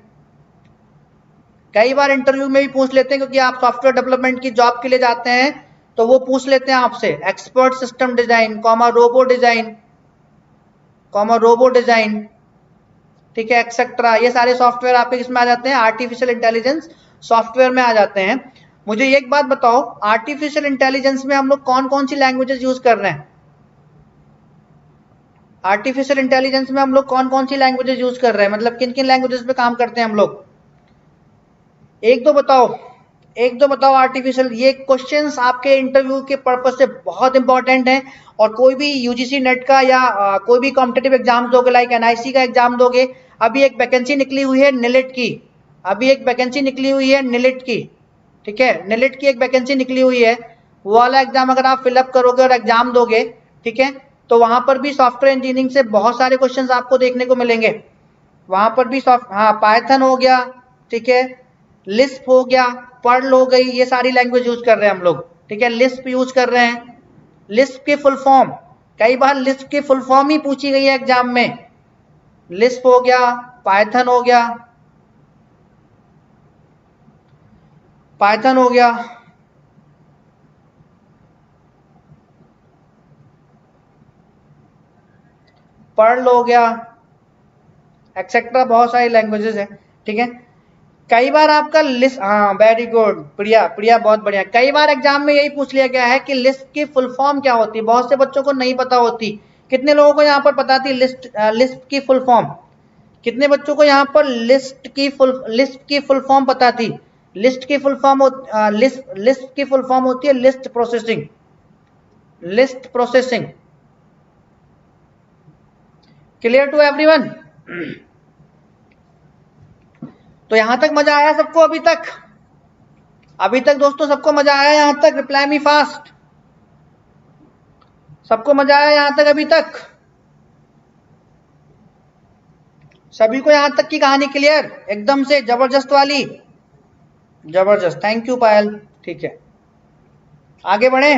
कई बार इंटरव्यू में भी पूछ लेते हैं, क्योंकि आप सॉफ्टवेयर डेवलपमेंट की जॉब के लिए जाते हैं, तो वो पूछ लेते हैं आपसे expert system design, robo design, ठीक है, एक्सेट्रा। ये सारे सॉफ्टवेयर आपके किसमें आ जाते हैं? आर्टिफिशियल इंटेलिजेंस सॉफ्टवेयर में आ जाते हैं। मुझे एक बात बताओ, आर्टिफिशियल इंटेलिजेंस में हम लोग कौन कौन सी लैंग्वेजेस यूज कर रहे हैं? आर्टिफिशियल इंटेलिजेंस में हम लोग कौन कौन सी लैंग्वेजेस यूज कर रहे हैं, मतलब किन किन लैंग्वेजेस पे काम करते हैं हम लोग? एक दो बताओ आर्टिफिशियल। ये क्वेश्चंस आपके इंटरव्यू के पर्पस से बहुत इंपॉर्टेंट है, और कोई भी यूजीसी नेट का या कोई भी कॉम्पिटिटिव एग्जाम दोगे, लाइक NIC का एग्जाम दोगे, अभी एक वैकेंसी निकली हुई है निलिट की, ठीक है, निलिट की एक वैकेंसी निकली हुई है। वो वाला एग्जाम अगर आप फिलअप करोगे और एग्जाम दोगे, ठीक है, तो वहां पर भी सॉफ्टवेयर इंजीनियरिंग से बहुत सारे क्वेश्चंस आपको देखने को मिलेंगे। वहां पर भी पाइथन हो गया, ठीक है, लिस्प हो गया, पर्ल हो गई, ये सारी लैंग्वेज यूज कर रहे हैं हम लोग, ठीक है। लिस्प यूज कर रहे हैं। लिस्प की फुल फॉर्म, कई बार लिस्प की फुल फॉर्म ही पूछी गई है एग्जाम में। लिस्प हो गया, पाइथन हो गया, पाइथन हो गया, पर्ल हो गया, एक्सेट्रा, बहुत सारी लैंग्वेजेस है, ठीक है। कई बार आपका लिस्ट, हाँ वेरी गुड प्रिया, प्रिया बहुत बढ़िया। कई बार एग्जाम में यही पूछ लिया गया है कि लिस्ट की फुल फॉर्म क्या होती है, बहुत से बच्चों को नहीं पता होती। कितने लोगों को यहाँ पर पता थी लिस्ट की फुल फॉर्म? कितने बच्चों को यहाँ पर लिस्ट की फुल फॉर्म पता थी? लिस्ट की फुल फॉर्म लिस्ट की फुल फॉर्म होती है list processing. List processing clear to everyone? तो यहां तक मजा आया सबको अभी तक? अभी तक दोस्तों सबको मजा आया यहां तक? Reply me fast. सबको मजा आया यहां तक अभी तक? सभी को यहां तक की कहानी क्लियर एकदम से जबरदस्त वाली? जबरदस्त, थैंक यू पायल। ठीक है, आगे बढ़े।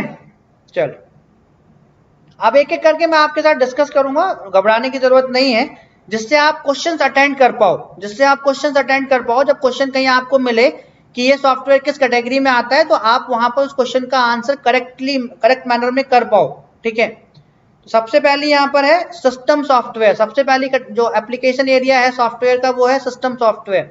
चलो अब एक एक करके मैं आपके साथ डिस्कस करूंगा, घबराने की जरूरत नहीं है, जिससे आप क्वेश्चंस अटेंड कर पाओ, जिससे आप क्वेश्चंस अटेंड कर पाओ। जब क्वेश्चन कहीं आपको मिले कि ये सॉफ्टवेयर किस कैटेगरी में आता है, तो आप वहां पर उस क्वेश्चन का आंसर करेक्ट मैनर में कर पाओ, ठीक है। सबसे पहले यहाँ पर है सिस्टम सॉफ्टवेयर। सबसे पहली जो एप्लीकेशन एरिया है सॉफ्टवेयर का वो है सिस्टम सॉफ्टवेयर।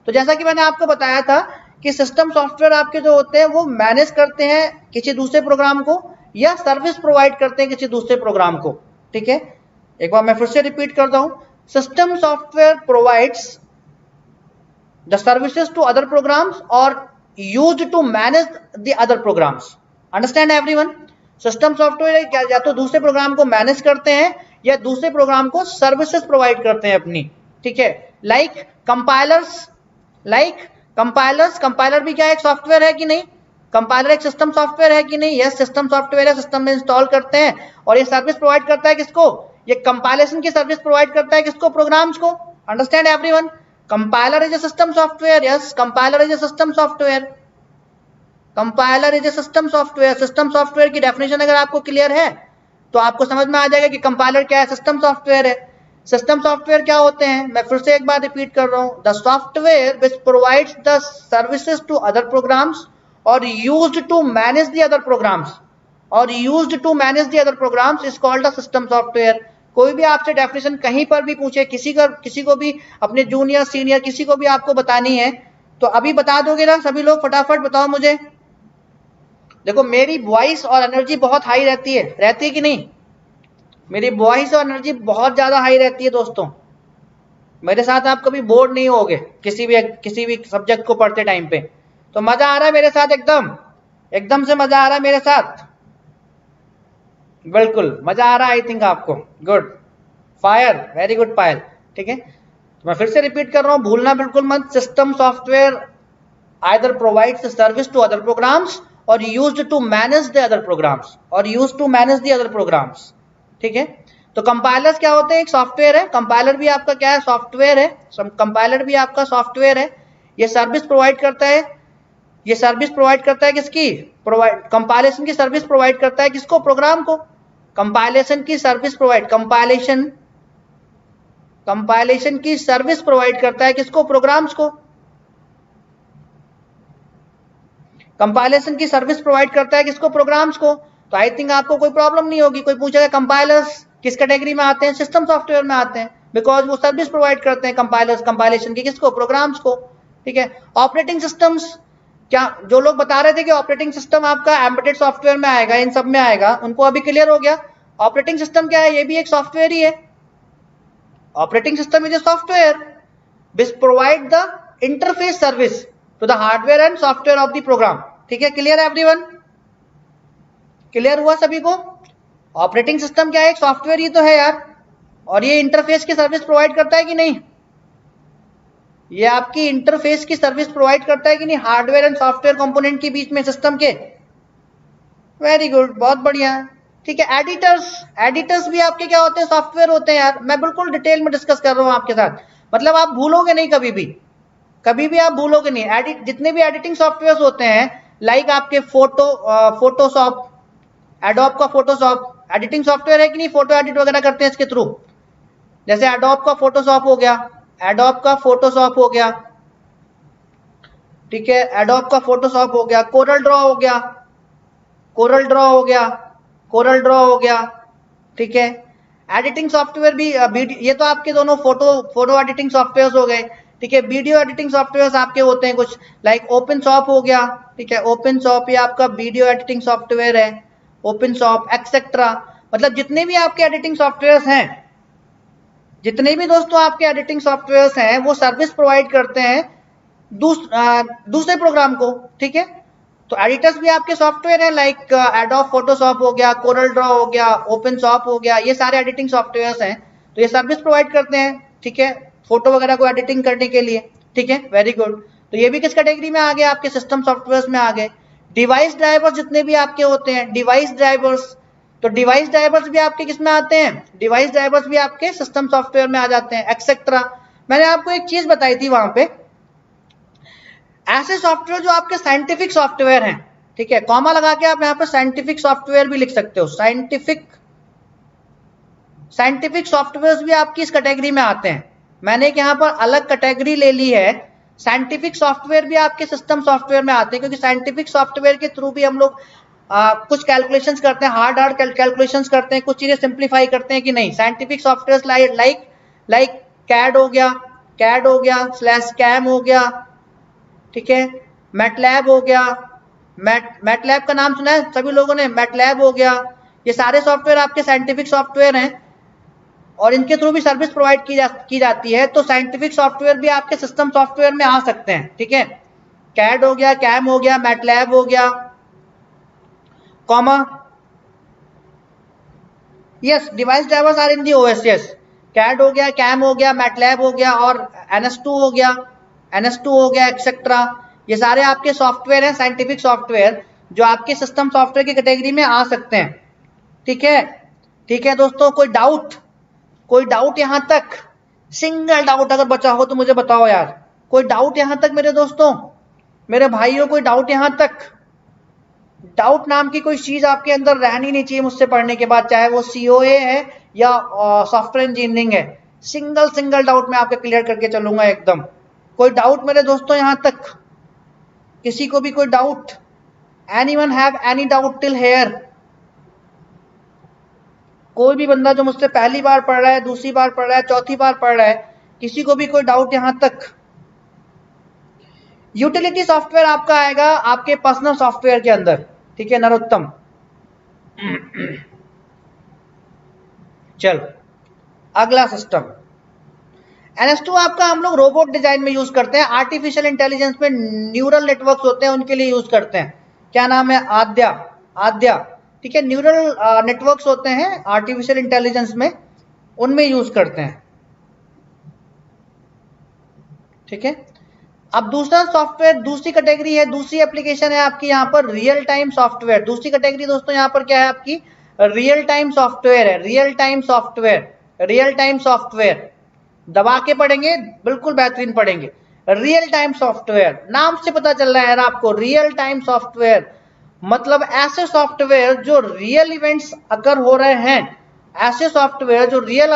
तो जैसा कि मैंने आपको बताया था कि सिस्टम सॉफ्टवेयर आपके जो होते हैं वो मैनेज करते हैं किसी दूसरे प्रोग्राम को या सर्विस प्रोवाइड करते हैं किसी दूसरे प्रोग्राम को, ठीक है। एक बार मैं फिर से रिपीट करता हूं, system software provides the services to other programs और used to manage the other programs. Understand everyone? System software या तो दूसरे प्रोग्राम को मैनेज करते हैं या दूसरे प्रोग्राम को सर्विसेज प्रोवाइड करते हैं अपनी, ठीक है। लाइक कंपाइलर्स, कंपाइलर भी क्या एक सॉफ्टवेयर है कि नहीं? कंपाइलर एक सिस्टम सॉफ्टवेयर है कि नहीं? यस, सिस्टम सॉफ्टवेयर है, सिस्टम में इंस्टॉल करते हैं और ये सर्विस प्रोवाइड करता है किसको? ये कंपाइलेशन की सर्विस प्रोवाइड करता है किसको? प्रोग्राम्स को। Understand everyone? Compiler is a system software. Yes, compiler is a system software. Compiler is a system software. System software की डेफिनेशन अगर आपको क्लियर है तो आपको समझ में आ जाएगा कि कंपाइलर क्या है, सिस्टम सॉफ्टवेयर है। सिस्टम सॉफ्टवेयर क्या होते हैं? मैं फिर से एक बार रिपीट कर रहा हूं, the software which provides the services to other programs और used to manage the other programs is called a system software. कोई भी आपसे डेफिनेशन कहीं पर भी पूछे, किसी को भी अपने जूनियर सीनियर किसी को भी आपको बतानी है तो अभी बता दोगे ना सभी लोग? फटाफट बताओ मुझे। देखो मेरी वॉइस और एनर्जी बहुत हाई रहती है कि नहीं? मेरी वॉइस और एनर्जी बहुत ज्यादा हाई रहती है दोस्तों। मेरे साथ आप कभी बोर नहीं होगे किसी भी सब्जेक्ट को पढ़ते टाइम पे। तो मजा आ रहा है मेरे साथ? एकदम से मजा आ रहा है मेरे साथ? बिल्कुल मजा आ रहा है आई थिंक आपको। गुड, फायर, वेरी गुड पायल, ठीक है। तो मैं फिर से रिपीट कर रहा हूं, भूलना बिल्कुल मत। System software either provides service to other programs और used to manage the other programs, ठीक है। तो कंपाइलर्स क्या होते हैं? एक सॉफ्टवेयर है। कंपाइलर भी आपका क्या है? सॉफ्टवेयर है। कंपाइलर भी आपका सॉफ्टवेयर है। ये सर्विस प्रोवाइड करता है। ये सर्विस प्रोवाइड करता है किसकी? कंपाइलेशन की सर्विस प्रोवाइड करता है किसको? प्रोग्राम को। कंपाइलेशन की सर्विस करता है किसको? प्रोग्राम्स को। कंपाइलेशन की सर्विस प्रोवाइड करता है किसको? प्रोग्राम्स को। तो आई थिंक आपको कोई प्रॉब्लम नहीं होगी। कोई पूछेगा कंपाइलर्स किस कैटेगरी में आते हैं? सिस्टम सॉफ्टवेयर में आते हैं, बिकॉज वो सर्विस प्रोवाइड करते हैं कंपाइलेशन की किसको? प्रोग्राम्स को, ठीक है। ऑपरेटिंग सिस्टम्स, क्या जो लोग बता रहे थे कि ऑपरेटिंग सिस्टम आपका एम्बेडेड सॉफ्टवेयर में आएगा, इन सब में आएगा, उनको अभी क्लियर हो गया? ऑपरेटिंग सिस्टम क्या है? ये भी एक सॉफ्टवेयर ही है। Operating system is a software which provide the interface service to the hardware and software of the program, ठीक है। क्लियर है एवरीवन? क्लियर हुआ सभी को? ऑपरेटिंग सिस्टम क्या है? एक सॉफ्टवेयर ही तो है यार, और ये इंटरफेस की सर्विस प्रोवाइड करता है कि नहीं? ये आपकी इंटरफेस की सर्विस प्रोवाइड करता है कि नहीं? हार्डवेयर एंड सॉफ्टवेयर कंपोनेंट के बीच में सिस्टम के। वेरी गुड, बहुत बढ़िया, ठीक है। एडिटर्स भी आपके क्या होते हैं? सॉफ्टवेयर होते हैं यार। मैं बिल्कुल डिटेल में डिस्कस कर रहा हूं आपके साथ, मतलब आप भूलोगे नहीं कभी भी। कभी भी आप भूलोगे नहीं। एडिट जितने भी एडिटिंग सॉफ्टवेयर होते हैं, लाइक आपके फोटोशॉप, एडोब का फोटोशॉप एडिटिंग सॉफ्टवेयर है कि नहीं, फोटो एडिट वगैरह करते हैं इसके थ्रू। जैसे एडोब का फोटोशॉप हो गया, एडोब का फोटोशॉप हो गया, ठीक है, एडोब का फोटोशॉप हो गया, कोरल ड्रॉ हो गया, कोरल ड्रॉ हो गया, कोरल ड्रॉ हो गया, ठीक है। एडिटिंग सॉफ्टवेयर भी ये तो आपके दोनों फोटो एडिटिंग सॉफ्टवेयर हो गए, ठीक है। वीडियो एडिटिंग सॉफ्टवेयर आपके होते हैं कुछ, लाइक ओपन शॉप हो गया, ठीक है, ओपन शॉप ये आपका वीडियो एडिटिंग सॉफ्टवेयर है, ओपन शॉप एक्सेट्रा। मतलब जितने भी आपके एडिटिंग सॉफ्टवेयर हैं, जितने भी दोस्तों आपके एडिटिंग सॉफ्टवेयर हैं, वो सर्विस प्रोवाइड करते हैं दूसरे प्रोग्राम को, ठीक है। तो एडिटर्स भी आपके सॉफ्टवेयर है, लाइक एडोब फोटोशॉप हो गया, कोरल ड्रॉ हो गया, ओपन शॉप हो गया, ये सारे एडिटिंग सॉफ्टवेयर हैं। तो ये सर्विस प्रोवाइड करते हैं, ठीक है, फोटो वगैरह को एडिटिंग करने के लिए, ठीक है, वेरी गुड। तो ये भी किस कैटेगरी में आ गए, आपके सिस्टम सॉफ्टवेयर में आ गए। डिवाइस ड्राइवर्स जितने भी आपके होते हैं, डिवाइस ड्राइवर्स, तो डिवाइस ड्राइवर्स भी आपके किस में आते हैं, डिवाइस ड्राइवर्स भी आपके सिस्टम सॉफ्टवेयर में आ जाते हैं, एक्सेट्रा। मैंने आपको एक चीज बताई थी वहां पे, ऐसे सॉफ्टवेयर जो आपके साइंटिफिक सॉफ्टवेयर हैं, ठीक है, कॉमा लगा के आप यहाँ पे साइंटिफिक सॉफ्टवेयर भी लिख सकते हो, साइंटिफिक सॉफ्टवेयर भी आपकी इस कैटेगरी में आते हैं। मैंने एक यहाँ पर अलग कैटेगरी ले ली है, साइंटिफिक सॉफ्टवेयर भी आपके सिस्टम सॉफ्टवेयर में आते हैं, क्योंकि साइंटिफिक सॉफ्टवेयर के थ्रू भी हम लोग कुछ कैलकुलेशंस करते हैं, हार्ड कैलकुलेशंस करते हैं, कुछ चीजें सिंप्लीफाई करते हैं कि नहीं। साइंटिफिक सॉफ्टवेयर लाइक कैड हो गया, स्लैश कैम हो गया, ठीक है, मैटलैब हो गया, मैटलैब का नाम सुना है सभी लोगों ने, मैटलैब हो गया। ये सारे सॉफ्टवेयर आपके साइंटिफिक सॉफ्टवेयर हैं और इनके थ्रू भी सर्विस प्रोवाइड की जाती है। तो साइंटिफिक सॉफ्टवेयर भी आपके सिस्टम सॉफ्टवेयर में आ सकते हैं, ठीक है। कैड हो गया, कैम हो गया, मैटलैब हो गया, comma, yes, device drivers are in the OS, yes, CAD हो गया, कैम हो गया, मैटलैब हो गया और NS2 हो गया, एक्सेट्रा। ये सारे आपके सॉफ्टवेयर हैं, साइंटिफिक सॉफ्टवेयर, जो आपके सिस्टम सॉफ्टवेयर की कैटेगरी में आ सकते हैं, ठीक है। ठीक है दोस्तों, कोई डाउट यहां तक, सिंगल डाउट अगर बचा हो तो मुझे बताओ यार, कोई डाउट यहां तक मेरे दोस्तों, मेरे भाइयों, कोई डाउट यहां तक? डाउट नाम की कोई चीज आपके अंदर रहनी नहीं चाहिए मुझसे पढ़ने के बाद, चाहे वो COA है या सॉफ्टवेयर इंजीनियरिंग है। सिंगल डाउट मैं आपके क्लियर करके चलूंगा एकदम। कोई डाउट मेरे दोस्तों यहां तक? किसी को भी कोई doubt? Anyone have any doubt till here? कोई भी बंदा जो मुझसे पहली बार पढ़ रहा है, दूसरी बार पढ़ रहा है, चौथी बार पढ़ रहा है, किसी को भी कोई डाउट यहां तक? यूटिलिटी सॉफ्टवेयर आपका आएगा आपके पर्सनल सॉफ्टवेयर के अंदर, ठीक है नरोत्तम। चलो अगला सिस्टम, NS2 आपका हम लोग रोबोट डिजाइन में यूज करते हैं, आर्टिफिशियल इंटेलिजेंस में न्यूरल नेटवर्क्स होते हैं उनके लिए यूज करते हैं। क्या नाम है? आद्या, ठीक है, न्यूरल नेटवर्क्स होते हैं आर्टिफिशियल इंटेलिजेंस में, उनमें यूज करते हैं, ठीक है। अब दूसरा सॉफ्टवेयर, दूसरी कैटेगरी है, दूसरी एप्लीकेशन है आपकी यहाँ पर रियल टाइम सॉफ्टवेयर। दूसरी कैटेगरी दोस्तों यहाँ पर क्या है आपकी? रियल टाइम सॉफ्टवेयर है, रियल टाइम सॉफ्टवेयर। दबा के पढ़ेंगे, बिल्कुल बेहतरीन पढ़ेंगे। रियल टाइम सॉफ्टवेयर, नाम से पता चल रहा है ना आपको, रियल टाइम सॉफ्टवेयर मतलब ऐसे सॉफ्टवेयर जो रियल इवेंट्स अकर हो रहे हैं, ऐसे सॉफ्टवेयर जो रियल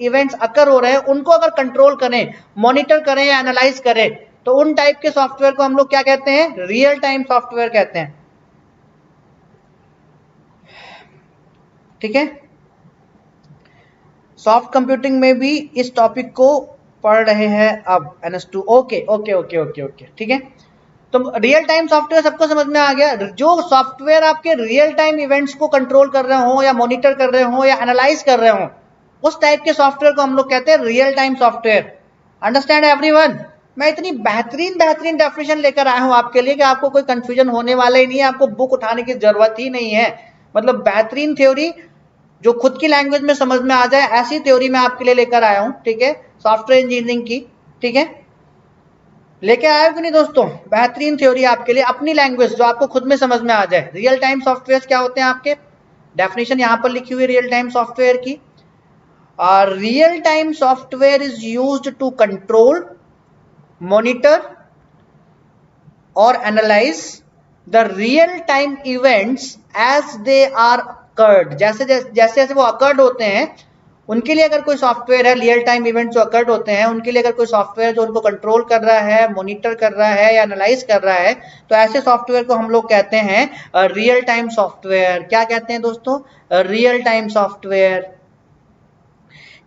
इवेंट्स अकर हो रहे हैं उनको अगर कंट्रोल करें, मॉनिटर करें या एनालाइज करें, तो उन टाइप के सॉफ्टवेयर को हम लोग क्या कहते हैं? रियल टाइम सॉफ्टवेयर कहते हैं, ठीक है। सॉफ्ट कंप्यूटिंग में भी इस टॉपिक को पढ़ रहे हैं अब, NS2, ओके, ठीक है। तो रियल टाइम सॉफ्टवेयर सबको समझ में आ गया। जो सॉफ्टवेयर आपके रियल टाइम इवेंट्स को कंट्रोल कर रहे हो या मॉनिटर कर रहे हो या एनालाइज कर रहे हो, उस टाइप के सॉफ्टवेयर को हम लोग कहते हैं real time software. Understand everyone? मैं इतनी बेहतरीन डेफिनेशन लेकर आया हूं आपके लिए कि आपको कोई कंफ्यूजन होने वाला ही नहीं है, आपको बुक उठाने की जरूरत ही नहीं है। मतलब बेहतरीन थ्योरी जो खुद की लैंग्वेज में समझ में आ जाए, ऐसी थ्योरी मैं आपके लिए लेकर आया हूं, ठीक है, सॉफ्टवेयर इंजीनियरिंग की, ठीक है। लेके आया कि नहीं दोस्तों? बेहतरीन थ्योरी आपके लिए, अपनी लैंग्वेज जो आपको खुद में समझ में आ जाए। रियल टाइम सॉफ्टवेयर क्या होते हैं आपके? डेफिनेशन यहां पर लिखी हुई रियल टाइम सॉफ्टवेयर की। Real time software is used to control monitor or analyze the real time events as they are occurred। जैसे जैसे वो occurred होते हैं उनके लिए अगर कोई सॉफ्टवेयर है, रियल टाइम इवेंट जो occurred होते हैं उनके लिए अगर कोई सॉफ्टवेयर जो उनको कंट्रोल कर रहा है, मॉनिटर कर रहा है या एनालाइज कर रहा है, तो ऐसे सॉफ्टवेयर को हम लोग कहते हैं रियल टाइम सॉफ्टवेयर। क्या कहते हैं दोस्तों? Real time software.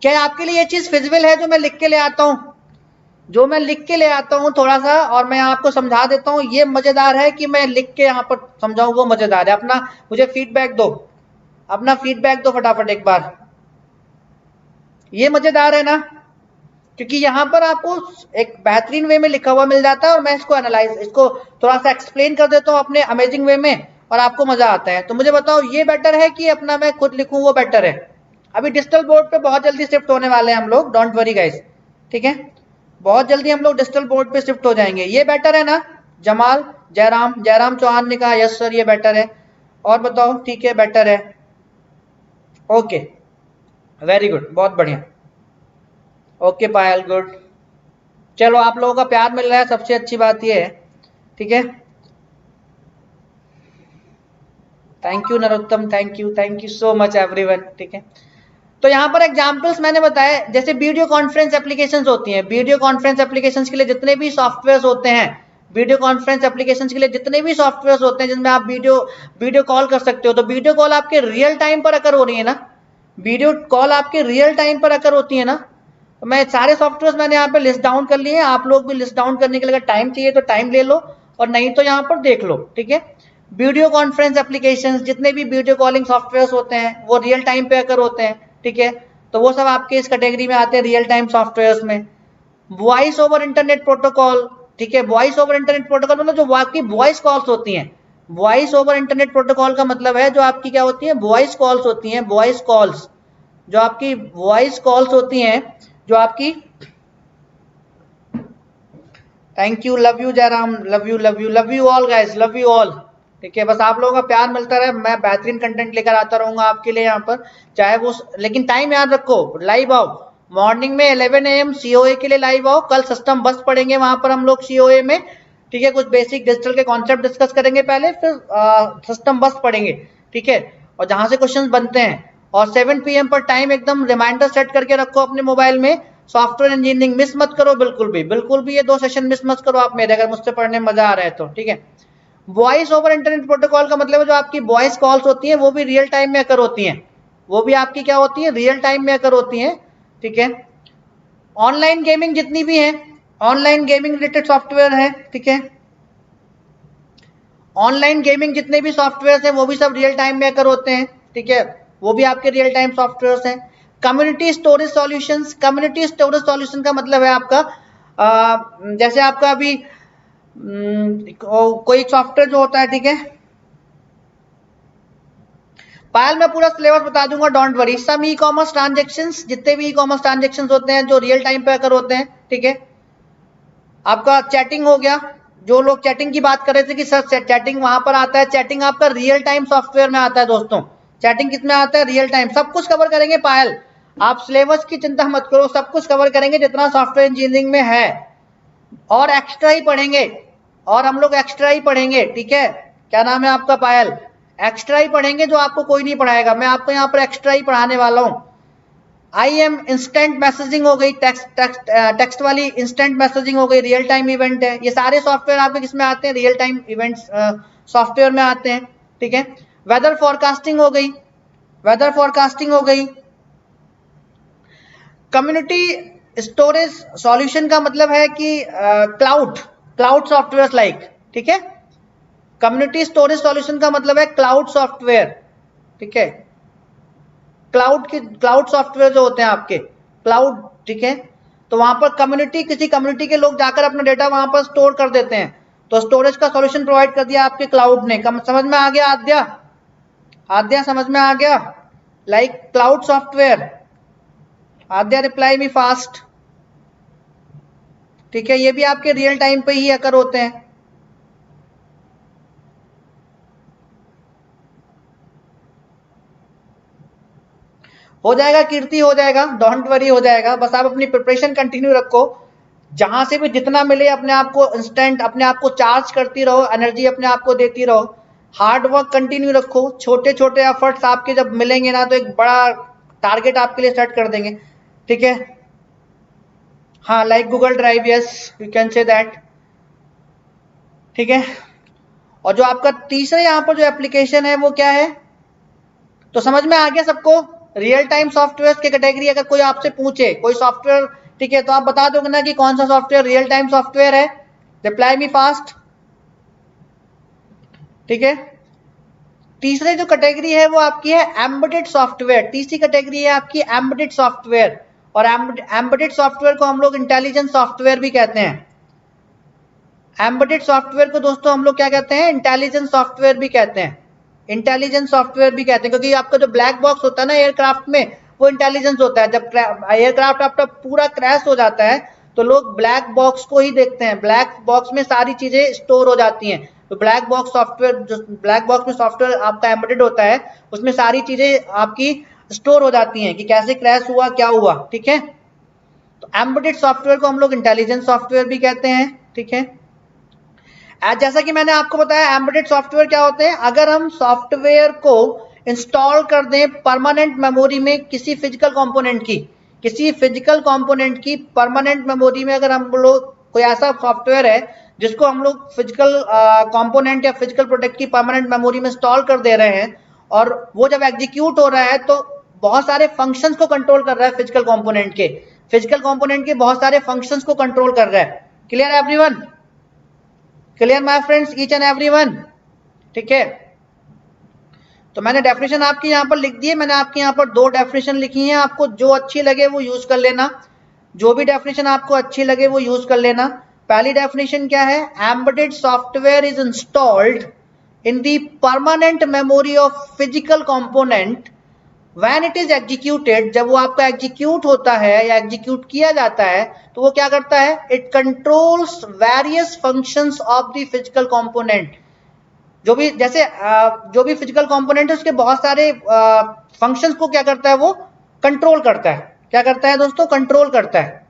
क्या आपके लिए ये चीज फिजिबल है जो मैं लिख के ले आता हूं? जो मैं लिख के ले आता हूं थोड़ा सा और मैं आपको समझा देता हूं, ये मजेदार है कि मैं लिख के यहां पर समझाऊं, वो मजेदार है। अपना मुझे फीडबैक दो, अपना फीडबैक दो फटाफट एक बार। ये मजेदार है ना, क्योंकि यहां पर आपको एक बेहतरीन वे में लिखा हुआ मिल जाता है और मैं इसको थोड़ा सा एक्सप्लेन कर देता हूं अपने अमेजिंग वे में और आपको मजा आता है। तो मुझे बताओ ये बेटर है कि अपना मैं खुद लिखूं वो बेटर है? अभी डिजिटल बोर्ड पे बहुत जल्दी शिफ्ट होने वाले हैं हम लोग, डोंट वरी गाइस, ठीक है? बहुत जल्दी हम लोग डिजिटल बोर्ड पे शिफ्ट हो जाएंगे। ये बेटर है ना? जमाल जयराम चौहान ने कहा यस सर ये बेटर है। और बताओ, ठीक है बेटर है, ओके वेरी गुड, बहुत बढ़िया, ओके पायल गुड। चलो आप लोगों का प्यार मिल रहा है, सबसे अच्छी बात ये है, ठीक है? Thank you Narottam, thank you so much everyone, ठीक है? तो यहाँ पर एग्जांपल्स मैंने बताया, जैसे वीडियो कॉन्फ्रेंस एप्लीकेशंस होती हैं, वीडियो कॉन्फ्रेंस एप्लीकेशंस के लिए जितने भी सॉफ्टवेयर्स होते हैं, वीडियो कॉन्फ्रेंस एप्लीकेशंस के लिए जितने भी सॉफ्टवेयर्स होते हैं जिनमें आप वीडियो कॉल कर सकते हो, तो वीडियो कॉल आपके रियल टाइम पर अगर हो रही है ना, वीडियो कॉल आपके रियल टाइम पर अगर होती है ना, तो मैं सारे सॉफ्टवेयर मैंने यहाँ पे लिस्ट डाउन कर लिए हैं। आप लोग भी लिस्ट डाउन करने के लिए अगर टाइम चाहिए तो टाइम ले लो और नहीं तो यहाँ पर देख लो, ठीक है? वीडियो कॉन्फ्रेंस एप्लीकेशंस जितने भी वीडियो कॉलिंग सॉफ्टवेयर होते हैं वो रियल टाइम पे अगर होते हैं, ठीक है, तो वो सब आपके इस कैटेगरी में आते हैं रियल टाइम सॉफ्टवेयर्स में। वॉइस ओवर इंटरनेट प्रोटोकॉल, ठीक है, वॉइस ओवर इंटरनेट प्रोटोकॉल मतलब जो आपकी वॉइस कॉल्स होती हैं, वॉइस ओवर इंटरनेट प्रोटोकॉल का मतलब है जो आपकी क्या होती है, वॉइस कॉल्स होती हैं, वॉइस कॉल्स, जो आपकी वॉइस कॉल्स होती हैं, जो आपकी, thank you, love you Jairam, love you all guys, love you all, ठीक है? बस आप लोगों का प्यार मिलता रहे, मैं बेहतरीन कंटेंट लेकर आता रहूंगा आपके लिए यहाँ पर, चाहे वो, लेकिन टाइम याद रखो, लाइव आओ मॉर्निंग में 11 AM COA के लिए लाइव आओ। कल सिस्टम बस पढ़ेंगे वहां पर हम लोग COA में, ठीक है? कुछ बेसिक डिजिटल के कॉन्सेप्ट डिस्कस करेंगे पहले, फिर सिस्टम बस पढ़ेंगे, ठीक है? और जहां से क्वेश्चन बनते हैं, और 7 PM पर टाइम एकदम रिमाइंडर सेट करके रखो अपने मोबाइल में। सॉफ्टवेयर इंजीनियरिंग मिस मत करो, बिल्कुल भी ये 2 सेशन मिस मत करो आप मेरे, अगर मुझसे पढ़ने में मजा आ रहा है तो, ठीक है? वॉइस ओवर इंटरनेट प्रोटोकॉल का मतलब है जो आपकी वॉइस कॉल्स होती हैं वो भी रियल टाइम में अकर होती हैं, वो भी आपकी क्या होती है, रियल टाइम में अकर होती हैं, ठीक है? ऑनलाइन गेमिंग जितनी भी है, ऑनलाइन गेमिंग रिलेटेड सॉफ्टवेयर है, ठीक है? ऑनलाइन गेमिंग जितने भी सॉफ्टवेयर हैं वो भी सब रियल टाइम में अकर होते हैं, ठीक है? वो भी आपके रियल टाइम सॉफ्टवेयर हैं। Community storage solutions, community storage solution का मतलब है आपका जैसे आपका अभी कोई सॉफ्टवेयर जो होता है, ठीक है? पायल मैं पूरा सिलेबस बता दूंगा, don't worry. Some e commerce transactions, जितने भी ई कॉमर्स ट्रांजेक्शंस होते हैं जो रियल टाइम पे अकर होते हैं, ठीक है? आपका चैटिंग हो गया, जो लोग चैटिंग की बात कर रहे थे कि सर चैटिंग वहां पर आता है, चैटिंग आपका रियल टाइम सॉफ्टवेयर में आता है दोस्तों। चैटिंग किसमें आता है? Real time. सब कुछ कवर करेंगे पायल, आप सिलेबस की चिंता मत करो, सब कुछ कवर करेंगे जितना सॉफ्टवेयर इंजीनियरिंग में है, और एक्स्ट्रा ही पढ़ेंगे, और हम लोग एक्स्ट्रा ही पढ़ेंगे, ठीक है? क्या नाम है आपका? पायल। एक्स्ट्रा ही पढ़ेंगे जो आपको कोई नहीं पढ़ाएगा, मैं आपको यहाँ पर एक्स्ट्रा ही पढ़ाने वाला हूँ। IM इंस्टेंट मैसेजिंग हो गई, टेक्स्ट वाली इंस्टेंट मैसेजिंग हो गई, रियल टाइम इवेंट है। ये सारे सॉफ्टवेयर आपके किसमें आते हैं? रियल टाइम इवेंट्स सॉफ्टवेयर में आते हैं, ठीक है? वेदर फोरकास्टिंग हो गई, वेदर फोरकास्टिंग हो गई। कम्युनिटी स्टोरेज सॉल्यूशन का मतलब है कि क्लाउड सॉफ्टवेयर लाइक, ठीक है? कम्युनिटी स्टोरेज सॉल्यूशन का मतलब है क्लाउड सॉफ्टवेयर, ठीक है? क्लाउड सॉफ्टवेयर जो होते हैं आपके क्लाउड, ठीक है? तो वहां पर किसी कम्युनिटी के लोग जाकर अपना डेटा वहां पर स्टोर कर देते हैं, तो स्टोरेज का सॉल्यूशन प्रोवाइड कर दिया आपके क्लाउड ने। समझ में आ गया आद्या समझ में आ गया? लाइक क्लाउड सॉफ्टवेयर, आद्या रिप्लाई मी फास्ट, ठीक है? ये भी आपके रियल टाइम पे ही अकर होते हैं। हो जाएगा कीर्ति, हो जाएगा, डोंट वरी, हो जाएगा, बस आप अपनी प्रिपरेशन कंटिन्यू रखो, जहां से भी जितना मिले अपने आप को इंस्टेंट अपने आप को चार्ज करती रहो, एनर्जी अपने आप को देती रहो, हार्ड वर्क कंटिन्यू रखो। छोटे छोटे एफर्ट्स आपके जब मिलेंगे ना तो एक बड़ा टारगेट आपके लिए सेट कर देंगे, ठीक है। हाँ, like Google drive, yes you can say that, ठीक है। और जो आपका तीसरा यहाँ पर जो एप्लीकेशन है वो क्या है, तो समझ में आ गया सबको। रियल टाइम सॉफ्टवेयर की कैटेगरी अगर कोई आपसे पूछे कोई सॉफ्टवेयर, ठीक है, तो आप बता दोगे ना कि कौन सा सॉफ्टवेयर रियल टाइम सॉफ्टवेयर है। रिप्लाई मी फास्ट, ठीक है। तीसरी जो कैटेगरी है वो आपकी है एम्बेडेड सॉफ्टवेयर। तीसरी कैटेगरी है आपकी एम्बेडेड सॉफ्टवेयर, और एम्बेडेड सॉफ्टवेयर को हम लोग इंटेलिजेंट सॉफ्टवेयर भी कहते हैं। एम्बेडेड सॉफ्टवेयर को दोस्तों हम लोग क्या कहते हैं, इंटेलिजेंट सॉफ्टवेयर भी कहते हैं। इंटेलिजेंट सॉफ्टवेयर भी कहते हैं क्योंकि आपका जो ब्लैक बॉक्स होता है ना एयरक्राफ्ट में, वो इंटेलिजेंस होता है। जब एयरक्राफ्ट आपका पूरा क्रैश हो जाता है तो लोग ब्लैक बॉक्स को ही देखते हैं। ब्लैक बॉक्स में सारी चीजें स्टोर हो जाती हैं। तो ब्लैक बॉक्स सॉफ्टवेयर, जो ब्लैक बॉक्स में सॉफ्टवेयर आपका एम्बेडेड होता है, उसमें सारी चीजें आपकी स्टोर हो जाती हैं कि कैसे क्रैश हुआ, क्या हुआ, ठीक है। तो एम्बेडेड सॉफ्टवेयर को हम लोग इंटेलिजेंट सॉफ्टवेयर भी कहते हैं, ठीक है। जैसा कि मैंने आपको बताया एम्बेडेड सॉफ्टवेयर क्या होते हैं, अगर हम सॉफ्टवेयर को इंस्टॉल कर दें परमानेंट मेमोरी में किसी फिजिकल कंपोनेंट की, परमानेंट मेमोरी में, अगर हम लोग कोई ऐसा सॉफ्टवेयर है जिसको हम लोग फिजिकल कंपोनेंट या फिजिकल प्रोडक्ट की परमानेंट मेमोरी में इंस्टॉल कर दे रहे हैं, और वो जब एग्जीक्यूट हो रहा है तो बहुत सारे फंक्शंस को कंट्रोल कर रहा है। फिजिकल कंपोनेंट के बहुत सारे फंक्शंस को कंट्रोल कर रहा है। Clear everyone? Clear my friends, each and everyone, ठीक है। तो मैंने डेफिनेशन आपकी यहाँ पर लिख दी है। मैंने आपके यहाँ पर 2 डेफिनेशन लिखी हैं, आपको जो अच्छी लगे वो यूज कर लेना। जो भी डेफिनेशन आपको अच्छी लगे वो यूज कर लेना। पहली डेफिनेशन क्या है, embedded software is installed in the permanent memory of physical component when it is executed. जब वो आपका एग्जीक्यूट होता है या एग्जीक्यूट किया जाता है तो वो क्या करता है, it controls various functions of the physical component. जो भी जैसे जो भी फिजिकल कंपोनेंट है उसके बहुत सारे फंक्शंस को क्या करता है, वो कंट्रोल करता है। क्या करता है दोस्तों, कंट्रोल करता है,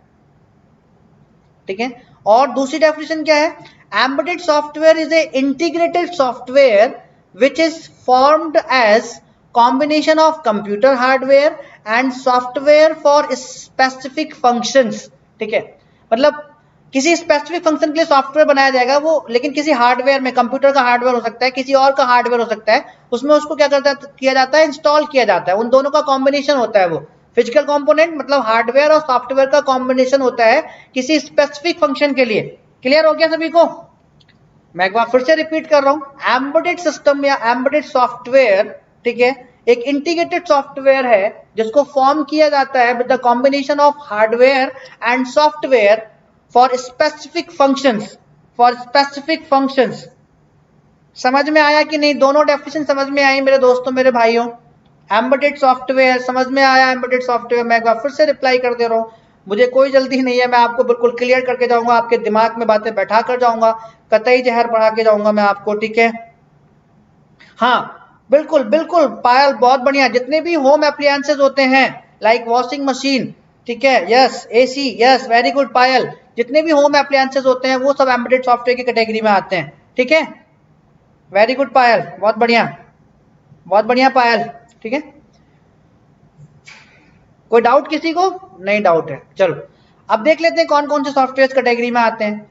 ठीक है। और दूसरी डेफिनेशन क्या है, embedded software is a integrated software which is formed as combination of computer hardware and software for specific functions, ठीक है। मतलब किसी स्पेसिफिक फंक्शन के लिए सॉफ्टवेयर बनाया जाएगा वो, लेकिन किसी हार्डवेयर में, कंप्यूटर का हार्डवेयर हो सकता है, किसी और का हार्डवेयर हो सकता है, उसमें उसको क्या किया जाता है, इंस्टॉल किया जाता है। उन दोनों का कॉम्बिनेशन होता है वो। फिजिकल कंपोनेंट मतलब हार्डवेयर और सॉफ्टवेयर का कॉम्बिनेशन होता है किसी स्पेसिफिक फंक्शन के लिए। क्लियर हो गया सभी को? मैं एक बार फिर से रिपीट कर रहा हूं, एम्बेडेड सिस्टम या एम्बेडेड सॉफ्टवेयर, ठीक है, एक इंटीग्रेटेड सॉफ्टवेयर है जिसको फॉर्म किया जाता है with the combination of hardware and software for specific functions. समझ में आया कि नहीं? दोनों डेफिनेशन समझ में आई मेरे दोस्तों, मेरे भाइयों? एम्बेडेड सॉफ्टवेयर समझ में आया? एम्बेडेड सॉफ्टवेयर मैं एक बार फिर से रिप्लाई कर दे रहा हूँ, मुझे कोई जल्दी नहीं है, मैं आपको बिल्कुल क्लियर करके जाऊंगा, आपके दिमाग में बातें बैठा कर जाऊंगा, कतई जहर पढ़ा के जाऊंगा मैं आपको, ठीक है। हाँ बिल्कुल बिल्कुल पायल, बहुत बढ़िया। जितने भी होम अप्लायंसेस होते हैं लाइक वॉशिंग मशीन, ठीक है, yes, AC, yes, very good Payal. जितने भी होम अप्लायंसेस होते हैं वो सब एम्बेडेड सॉफ्टवेयर की कैटेगरी में आते हैं, ठीक है। वेरी गुड पायल, बहुत बढ़िया पायल, ठीक है। कोई डाउट किसी को? नहीं डाउट है। चलो अब देख लेते हैं कौन कौन से सॉफ्टवेयर कैटेगरी में आते हैं।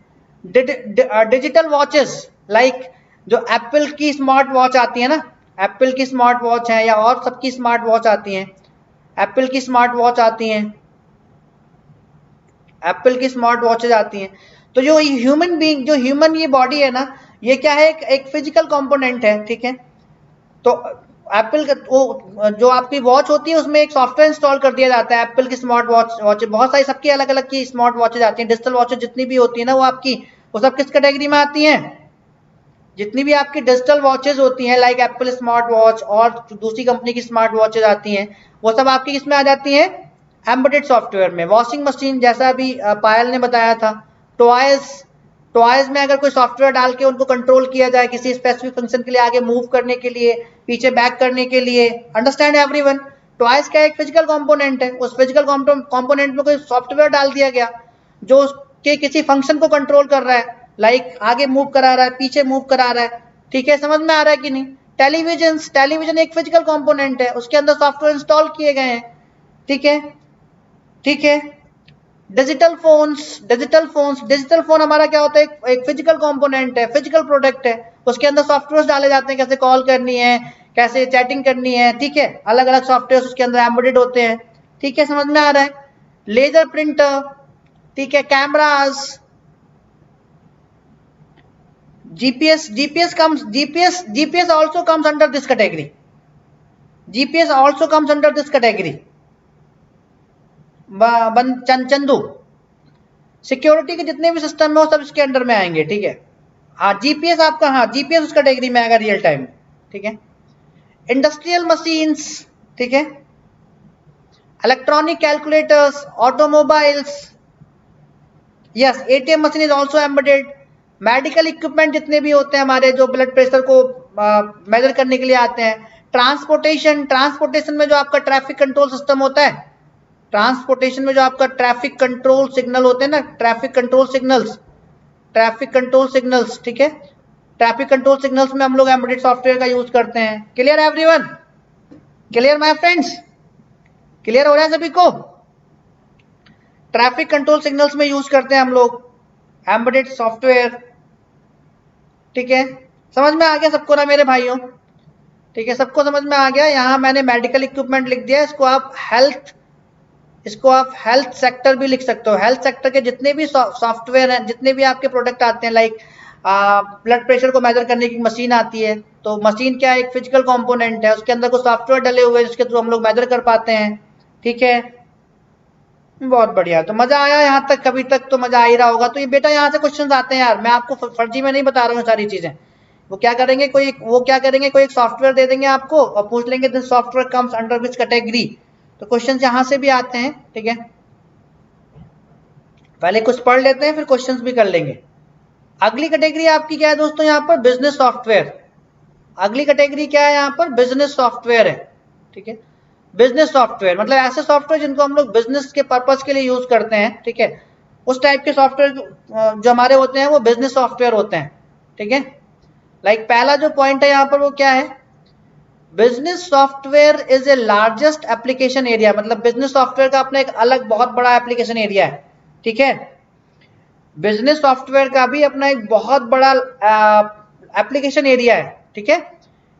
डिजिटल वॉचेस, लाइक जो एप्पल की स्मार्ट वॉच आती है ना, एप्पल की स्मार्ट वॉच है या और सबकी स्मार्ट वॉच आती हैं, एप्पल की स्मार्ट वॉच आती हैं, एप्पल की स्मार्ट वॉचेज आती हैं। तो जो ह्यूमन बीइंग, जो ह्यूमन ये बॉडी है ना, ये क्या है, एक फिजिकल कंपोनेंट है, ठीक है। तो एप्पल का वो जो आपकी वॉच होती है उसमें एक सॉफ्टवेयर इंस्टॉल कर दिया जाता है। एप्पल की स्मार्ट वॉच बहुत सारी, सबकी अलग अलग की स्मार्ट वॉचेज आती हैं। डिजिटल वॉचेज जितनी भी होती है ना वो आपकी, वो सब किस कैटेगरी में आती हैं? जितनी भी आपकी डिजिटल वॉचेज होती हैं लाइक एप्पल स्मार्ट वॉच और दूसरी कंपनी की स्मार्ट वॉचेज आती हैं, वो सब आपकी किसमें आ जाती हैं? एम्बेडेड सॉफ्टवेयर में। वॉशिंग मशीन जैसा अभी पायल ने बताया था, टॉयज में अगर कोई सॉफ्टवेयर डाल के उनको कंट्रोल किया जाए किसी स्पेसिफिक फंक्शन के लिए, आगे मूव करने के लिए, पीछे बैक करने के लिए, अंडरस्टैंड एवरीवन? टॉयज का एक फिजिकल कंपोनेंट है, उस फिजिकल कंपोनेंट में कोई सॉफ्टवेयर डाल दिया गया जो के किसी फंक्शन को कंट्रोल कर रहा है, लाइक आगे मूव करा रहा है, पीछे मूव करा रहा है, ठीक है, समझ में आ रहा है कि नहीं। टेलीविजन एक फिजिकल कंपोनेंट है, उसके अंदर सॉफ्टवेयर इंस्टॉल किए गए हैं, ठीक है, ठीक है। डिजिटल फोन हमारा क्या होता है, एक फिजिकल कंपोनेंट है, फिजिकल प्रोडक्ट है, उसके अंदर सॉफ्टवेयर डाले जाते हैं, कैसे कॉल करनी है, कैसे चैटिंग करनी है, ठीक है, अलग अलग सॉफ्टवेयर उसके अंदर एम्बेडेड होते हैं, ठीक है, समझ में आ रहा है। लेजर प्रिंटर, ठीक है, cameras, GPS also comes under this category. GPS also comes under this category. Chandu, security के जितने भी सिस्टम है वो सब इसके अंडर में आएंगे, ठीक है। हाँ जीपीएस आपका, हाँ जीपीएस उस कैटेगरी में आएगा, रियल टाइम, ठीक है। इंडस्ट्रियल मशीन्स, ठीक है, electronic calculators, automobiles, yes, ATM machine is also embedded. Medical equipment जितने भी होते हैं हमारे, जो ब्लड प्रेशर को मेजर करने के लिए आते हैं। ट्रांसपोर्टेशन में जो आपका ट्रैफिक कंट्रोल सिस्टम होता है, ट्रांसपोर्टेशन में जो आपका ट्रैफिक कंट्रोल सिग्नल होते हैं ना, ट्रैफिक कंट्रोल सिग्नल्स, ठीक है, ट्रैफिक कंट्रोल सिग्नल्स में हम लोग एम्बेडेड सॉफ्टवेयर का यूज करते हैं। Clear everyone? Clear my friends? Clear हो रहा है सभी को? ट्रैफिक कंट्रोल सिग्नल्स में यूज करते हैं हम लोग एम्बेडेड सॉफ्टवेयर, ठीक है। समझ में आ गया सबको ना मेरे भाइयों? ठीक है, सबको समझ में आ गया। यहाँ मैंने मेडिकल इक्विपमेंट लिख दिया, इसको आप हेल्थ सेक्टर भी लिख सकते हो। हेल्थ सेक्टर के जितने भी सॉफ्टवेयर हैं, जितने भी आपके प्रोडक्ट आते हैं, लाइक ब्लड प्रेशर को मेजर करने की मशीन आती है, तो मशीन क्या है, एक फिजिकल कंपोनेंट है, उसके अंदर कुछ सॉफ्टवेयर डले हुए हैं जिसके थ्रू हम लोग मेजर कर पाते हैं, ठीक है। बहुत बढ़िया, तो मजा आया यहाँ तक? कभी तक तो मजा आ ही रहा होगा। तो ये बेटा यहाँ से क्वेश्चन आते हैं यार, मैं आपको फर्जी में नहीं बता रहा हूँ सारी चीजें। वो क्या करेंगे, कोई एक सॉफ्टवेयर दे देंगे आपको और पूछ लेंगे this software comes under which category. तो क्वेश्चन यहाँ से भी आते हैं, ठीक है। पहले कुछ पढ़ लेते हैं, फिर क्वेश्चंस भी कर लेंगे। अगली कैटेगरी आपकी क्या है दोस्तों, यहाँ पर बिजनेस सॉफ्टवेयर। अगली कैटेगरी क्या है यहाँ पर, बिजनेस सॉफ्टवेयर है, ठीक है। बिजनेस सॉफ्टवेयर मतलब ऐसे सॉफ्टवेयर जिनको हम लोग बिजनेस के पर्पस के लिए यूज करते हैं, ठीक है। उस टाइप के सॉफ्टवेयर जो हमारे होते हैं वो बिजनेस सॉफ्टवेयर होते हैं, ठीक है। लाइक पहला जो पॉइंट है यहाँ पर वो क्या है, business software is A largest application area. मतलब बिजनेस सॉफ्टवेयर का अपना एक अलग बहुत बड़ा एप्लीकेशन एरिया है, ठीक है। बिजनेस सॉफ्टवेयर का भी अपना एक बहुत बड़ा एप्लीकेशन एरिया है, ठीक है।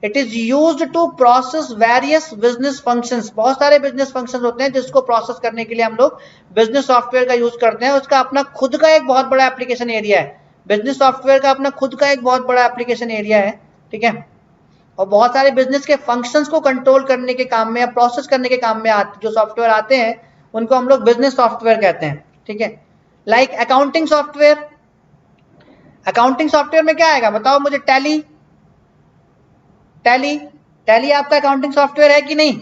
It is used to process various business functions. बहुत सारे बिजनेस फंक्शंस होते हैं जिसको प्रोसेस करने के लिए हम लोग बिजनेस सॉफ्टवेयर का यूज करते हैं। उसका अपना खुद का एक बहुत बड़ा एप्लीकेशन एरिया है। बिजनेस सॉफ्टवेयर का अपना खुद का एक बहुत बड़ा एप्लीकेशन एरिया है, ठीक है। और बहुत सारे बिजनेस के फंक्शंस को कंट्रोल करने के काम में या प्रोसेस करने के काम में जो सॉफ्टवेयर आते हैं उनको हम लोग बिजनेस सॉफ्टवेयर कहते हैं, ठीक है। Like accounting software. Accounting software में क्या आएगा बताओ मुझे? टैली आपका अकाउंटिंग सॉफ्टवेयर है कि नहीं?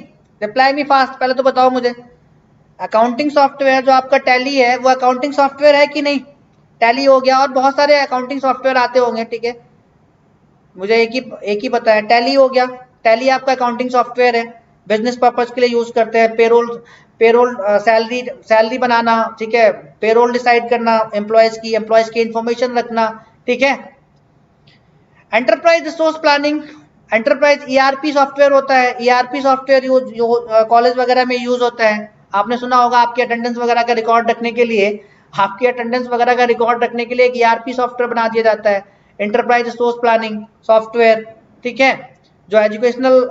रिप्लाई मी फास्ट, पहले तो बताओ मुझे। अकाउंटिंग सॉफ्टवेयर जो आपका टैली है वो अकाउंटिंग सॉफ्टवेयर है कि नहीं? टैली हो गया, और बहुत सारे अकाउंटिंग सॉफ्टवेयर आते होंगे, ठीक है। मुझे एक ही पता है, टैली हो गया। टैली आपका अकाउंटिंग सॉफ्टवेयर है, बिजनेस पर्पज के लिए यूज करते हैं। पेरोल सैलरी बनाना, ठीक है, पेरोल डिसाइड करना, एम्प्लॉयज की इंफॉर्मेशन रखना, ठीक है। Enterprise resource planning, enterprise ERP software होता है। ईआरपी सॉफ्टवेयर कॉलेज वगैरह में यूज होता है। आपने सुना होगा आपकी अटेंडेंस वगैरह का रिकॉर्ड रखने के लिए, एक ईआरपी सॉफ्टवेयर बना दिया जाता है, एंटरप्राइज रिसोर्स प्लानिंग सॉफ्टवेयर, ठीक है, जो एजुकेशनल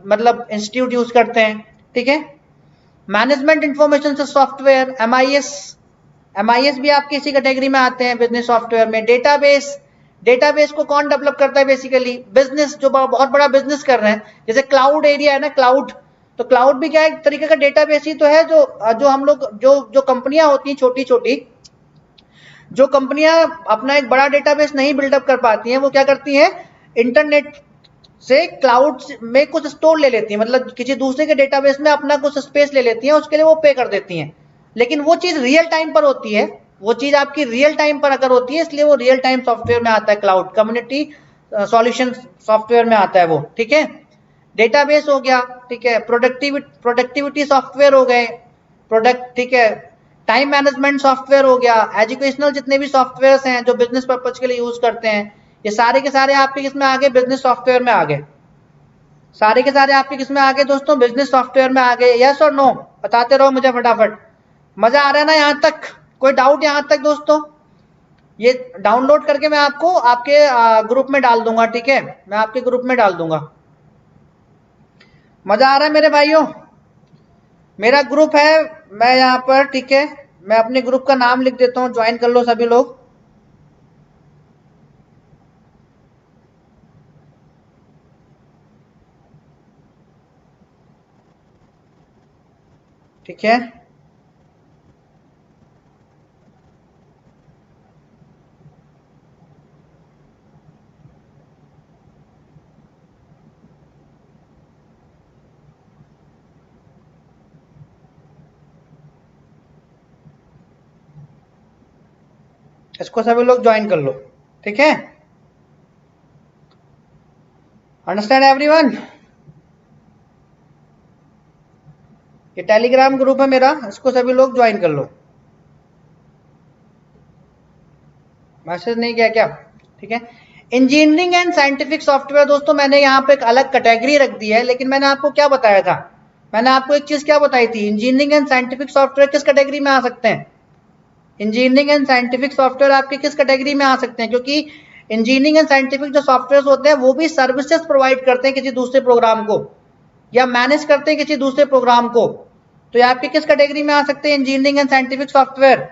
मतलब इंस्टीट्यूट यूज करते हैं, ठीक है। मैनेजमेंट इंफॉर्मेशन सॉफ्टवेयर, एमआईएस भी आपकी इसी कैटेगरी में आते हैं बिजनेस सॉफ्टवेयर में। डेटाबेस को कौन डेवलप करता है? बेसिकली बिजनेस, जो बहुत बड़ा बिजनेस कर रहे हैं, जैसे क्लाउड एरिया है ना, तो क्लाउड भी क्या है, एक तरीके का डेटाबेस ही तो है। जो हम लोग जो कंपनियां होती हैं, छोटी छोटी जो कंपनियां अपना एक बड़ा डेटाबेस नहीं बिल्डअप कर पाती हैं, वो क्या करती हैं, इंटरनेट से क्लाउड में कुछ स्टोर ले लेती हैं, मतलब किसी दूसरे के डेटाबेस में अपना कुछ स्पेस ले लेती हैं, उसके लिए वो पे कर देती हैं। लेकिन वो चीज रियल टाइम पर होती है, वो चीज आपकी रियल टाइम पर अगर होती है, इसलिए वो रियल टाइम सॉफ्टवेयर में आता है, क्लाउड कम्युनिटी सॉल्यूशन सॉफ्टवेयर में आता है वो, ठीक है। डेटाबेस हो गया, ठीक है। प्रोडक्टिविटी सॉफ्टवेयर हो गए, ठीक है। टाइम मैनेजमेंट सॉफ्टवेयर हो गया, एजुकेशनल जितने भी सॉफ्टवेयर हैं जो बिजनेस पर्पज के लिए यूज करते हैं, ये सारे के सारे आपके किसमें आ गए, बिजनेस सॉफ्टवेयर में आ गए। सारे के सारे आपके किसमें आ गए दोस्तों, बिजनेस सॉफ्टवेयर में आ गए। यस और नो बताते रहो मुझे फटाफट। मजा आ रहा है ना यहाँ तक, कोई डाउट यहाँ तक दोस्तों? ये डाउनलोड करके मैं आपको आपके ग्रुप में डाल दूंगा, ठीक है, मैं आपके ग्रुप में डाल दूंगा। मजा आ रहा है मेरे भाइयों? मेरा ग्रुप है, मैं यहाँ पर, ठीक है, मैं अपने ग्रुप का नाम लिख देता हूँ, ज्वाइन कर लो सभी लोग। ठीक है, इसको सभी लोग ज्वाइन कर लो, ठीक है। Understand everyone? ये टेलीग्राम ग्रुप है मेरा, इसको सभी लोग ज्वाइन कर लो। मैसेज नहीं किया क्या? ठीक है। इंजीनियरिंग एंड साइंटिफिक सॉफ्टवेयर दोस्तों मैंने यहाँ पे एक अलग कैटेगरी रख दी है, लेकिन मैंने आपको क्या बताया था, मैंने आपको एक चीज क्या बताई थी, इंजीनियरिंग एंड साइंटिफिक सॉफ्टवेयर किस कैटेगरी में आ सकते हैं? इंजीनियरिंग एंड साइंटिफिक सॉफ्टवेयर आपके किस कैटेगरी में आ सकते हैं? क्योंकि इंजीनियरिंग एंड साइंटिफिक जो सॉफ्टवेयर होते हैं वो भी सर्विसेज प्रोवाइड करते हैं किसी दूसरे प्रोग्राम को, या मैनेज करते हैं किसी दूसरे प्रोग्राम को। तो ये आपके किस कैटेगरी में आ सकते हैं? Engineering and scientific software.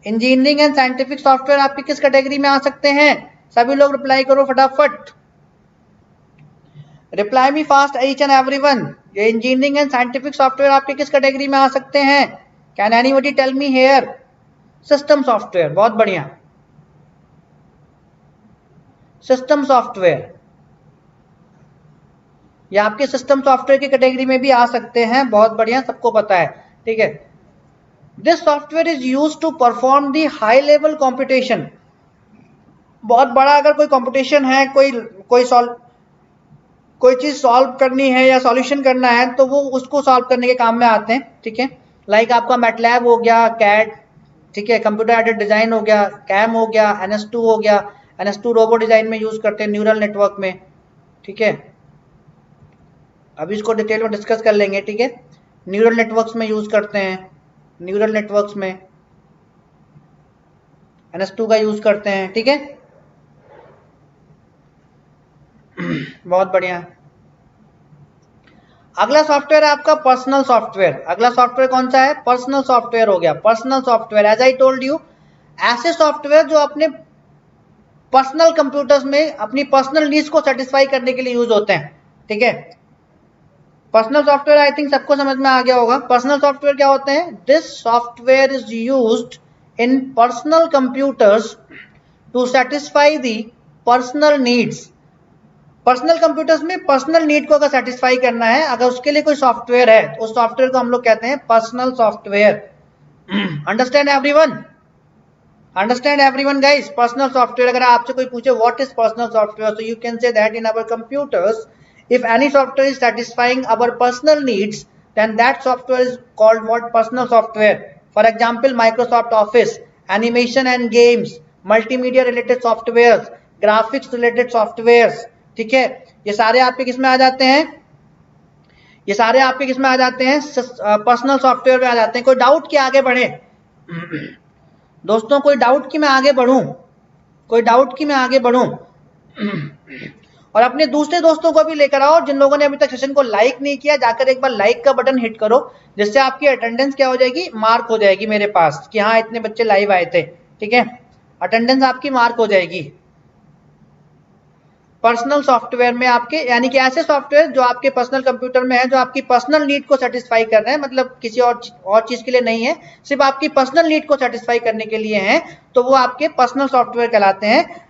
Engineering and scientific software आपके किस कैटेगरी में आ सकते हैं? सभी लोग रिप्लाई करो फटाफट, reply me fast each and everyone. ये इंजीनियरिंग एंड साइंटिफिक सॉफ्टवेयर आपके किस कैटेगरी में आ सकते हैं? Can anybody tell me here? System software, बहुत बढ़िया, सिस्टम सॉफ्टवेयर, ये आपके सिस्टम सॉफ्टवेयर की कैटेगरी में भी आ सकते हैं, बहुत बढ़िया, सबको पता है, ठीक है। This software is used to perform the high level competition. बहुत बड़ा अगर कोई कंपटीशन है, कोई चीज सॉल्व करनी है या सॉल्यूशन करना है, तो वो उसको सॉल्व करने के काम में आते हैं, ठीक है। लाइक आपका मैटलैब हो गया, कैड, ठीक है, कंप्यूटर एडेड डिजाइन हो गया, कैम हो गया, NS2 हो गया, NS2 रोबो डिजाइन में यूज करते हैं, न्यूरल नेटवर्क में, ठीक है। अभी इसको डिटेल में डिस्कस कर लेंगे, ठीक है। न्यूरल नेटवर्क्स में यूज करते हैं, न्यूरल नेटवर्क्स में NS2 का यूज करते हैं, ठीक है। बहुत बढ़िया। अगला सॉफ्टवेयर है आपका पर्सनल सॉफ्टवेयर। अगला सॉफ्टवेयर कौन सा है? पर्सनल सॉफ्टवेयर हो गया। Personal software as I told you, ऐसे सॉफ्टवेयर जो अपने पर्सनल कंप्यूटर्स में अपनी पर्सनल नीड्स को सेटिस्फाई करने के लिए यूज होते हैं, ठीक है। पर्सनल सॉफ्टवेयर आई थिंक सबको समझ में आ गया होगा। पर्सनल सॉफ्टवेयर क्या होते हैं? This software is used in personal computers to satisfy the personal needs. Personal computers में पर्सनल नीड को अगर सेटिस्फाई करना है, अगर उसके लिए कोई सॉफ्टवेयर है, तो उस सॉफ्टवेयर को हम लोग कहते हैं personal software. Understand everyone? Understand everyone guys? Personal software, अगर आपसे कोई पूछे what is personal software, so you can say that in our computers if any software is satisfying our personal needs, then that software is called what? Personal software. For example, Microsoft Office, animation and games, multimedia related softwares, graphics related softwares, ठीक है। ये सारे आपके किस में आ जाते हैं? ये सारे आपके किस में आ जाते हैं? पर्सनल सॉफ्टवेयर में आ जाते हैं। कोई डाउट कि आगे बढ़े दोस्तों? कोई डाउट कि मैं आगे बढ़ूं? कोई डाउट कि मैं आगे बढ़ूं? और अपने दूसरे दोस्तों को भी लेकर आओ, जिन लोगों ने अभी तक सेशन को लाइक नहीं किया, जाकर एक बार लाइक का बटन हिट करो, जिससे आपकी अटेंडेंस क्या हो जाएगी? मार्क हो जाएगी मेरे पास कि हाँ इतने बच्चे लाइव आए थे, ठीक है। अटेंडेंस आपकी मार्क हो जाएगी। पर्सनल सॉफ्टवेयर में आपके, यानी कि ऐसे सॉफ्टवेयर जो आपके पर्सनल कंप्यूटर में है, जो आपकी पर्सनल नीड को सेटिस्फाई कर रहे हैं, मतलब किसी और चीज के लिए नहीं है, सिर्फ आपकी पर्सनल नीड को सेटिस्फाई करने के लिए हैं, तो वो आपके पर्सनल सॉफ्टवेयर कहलाते हैं,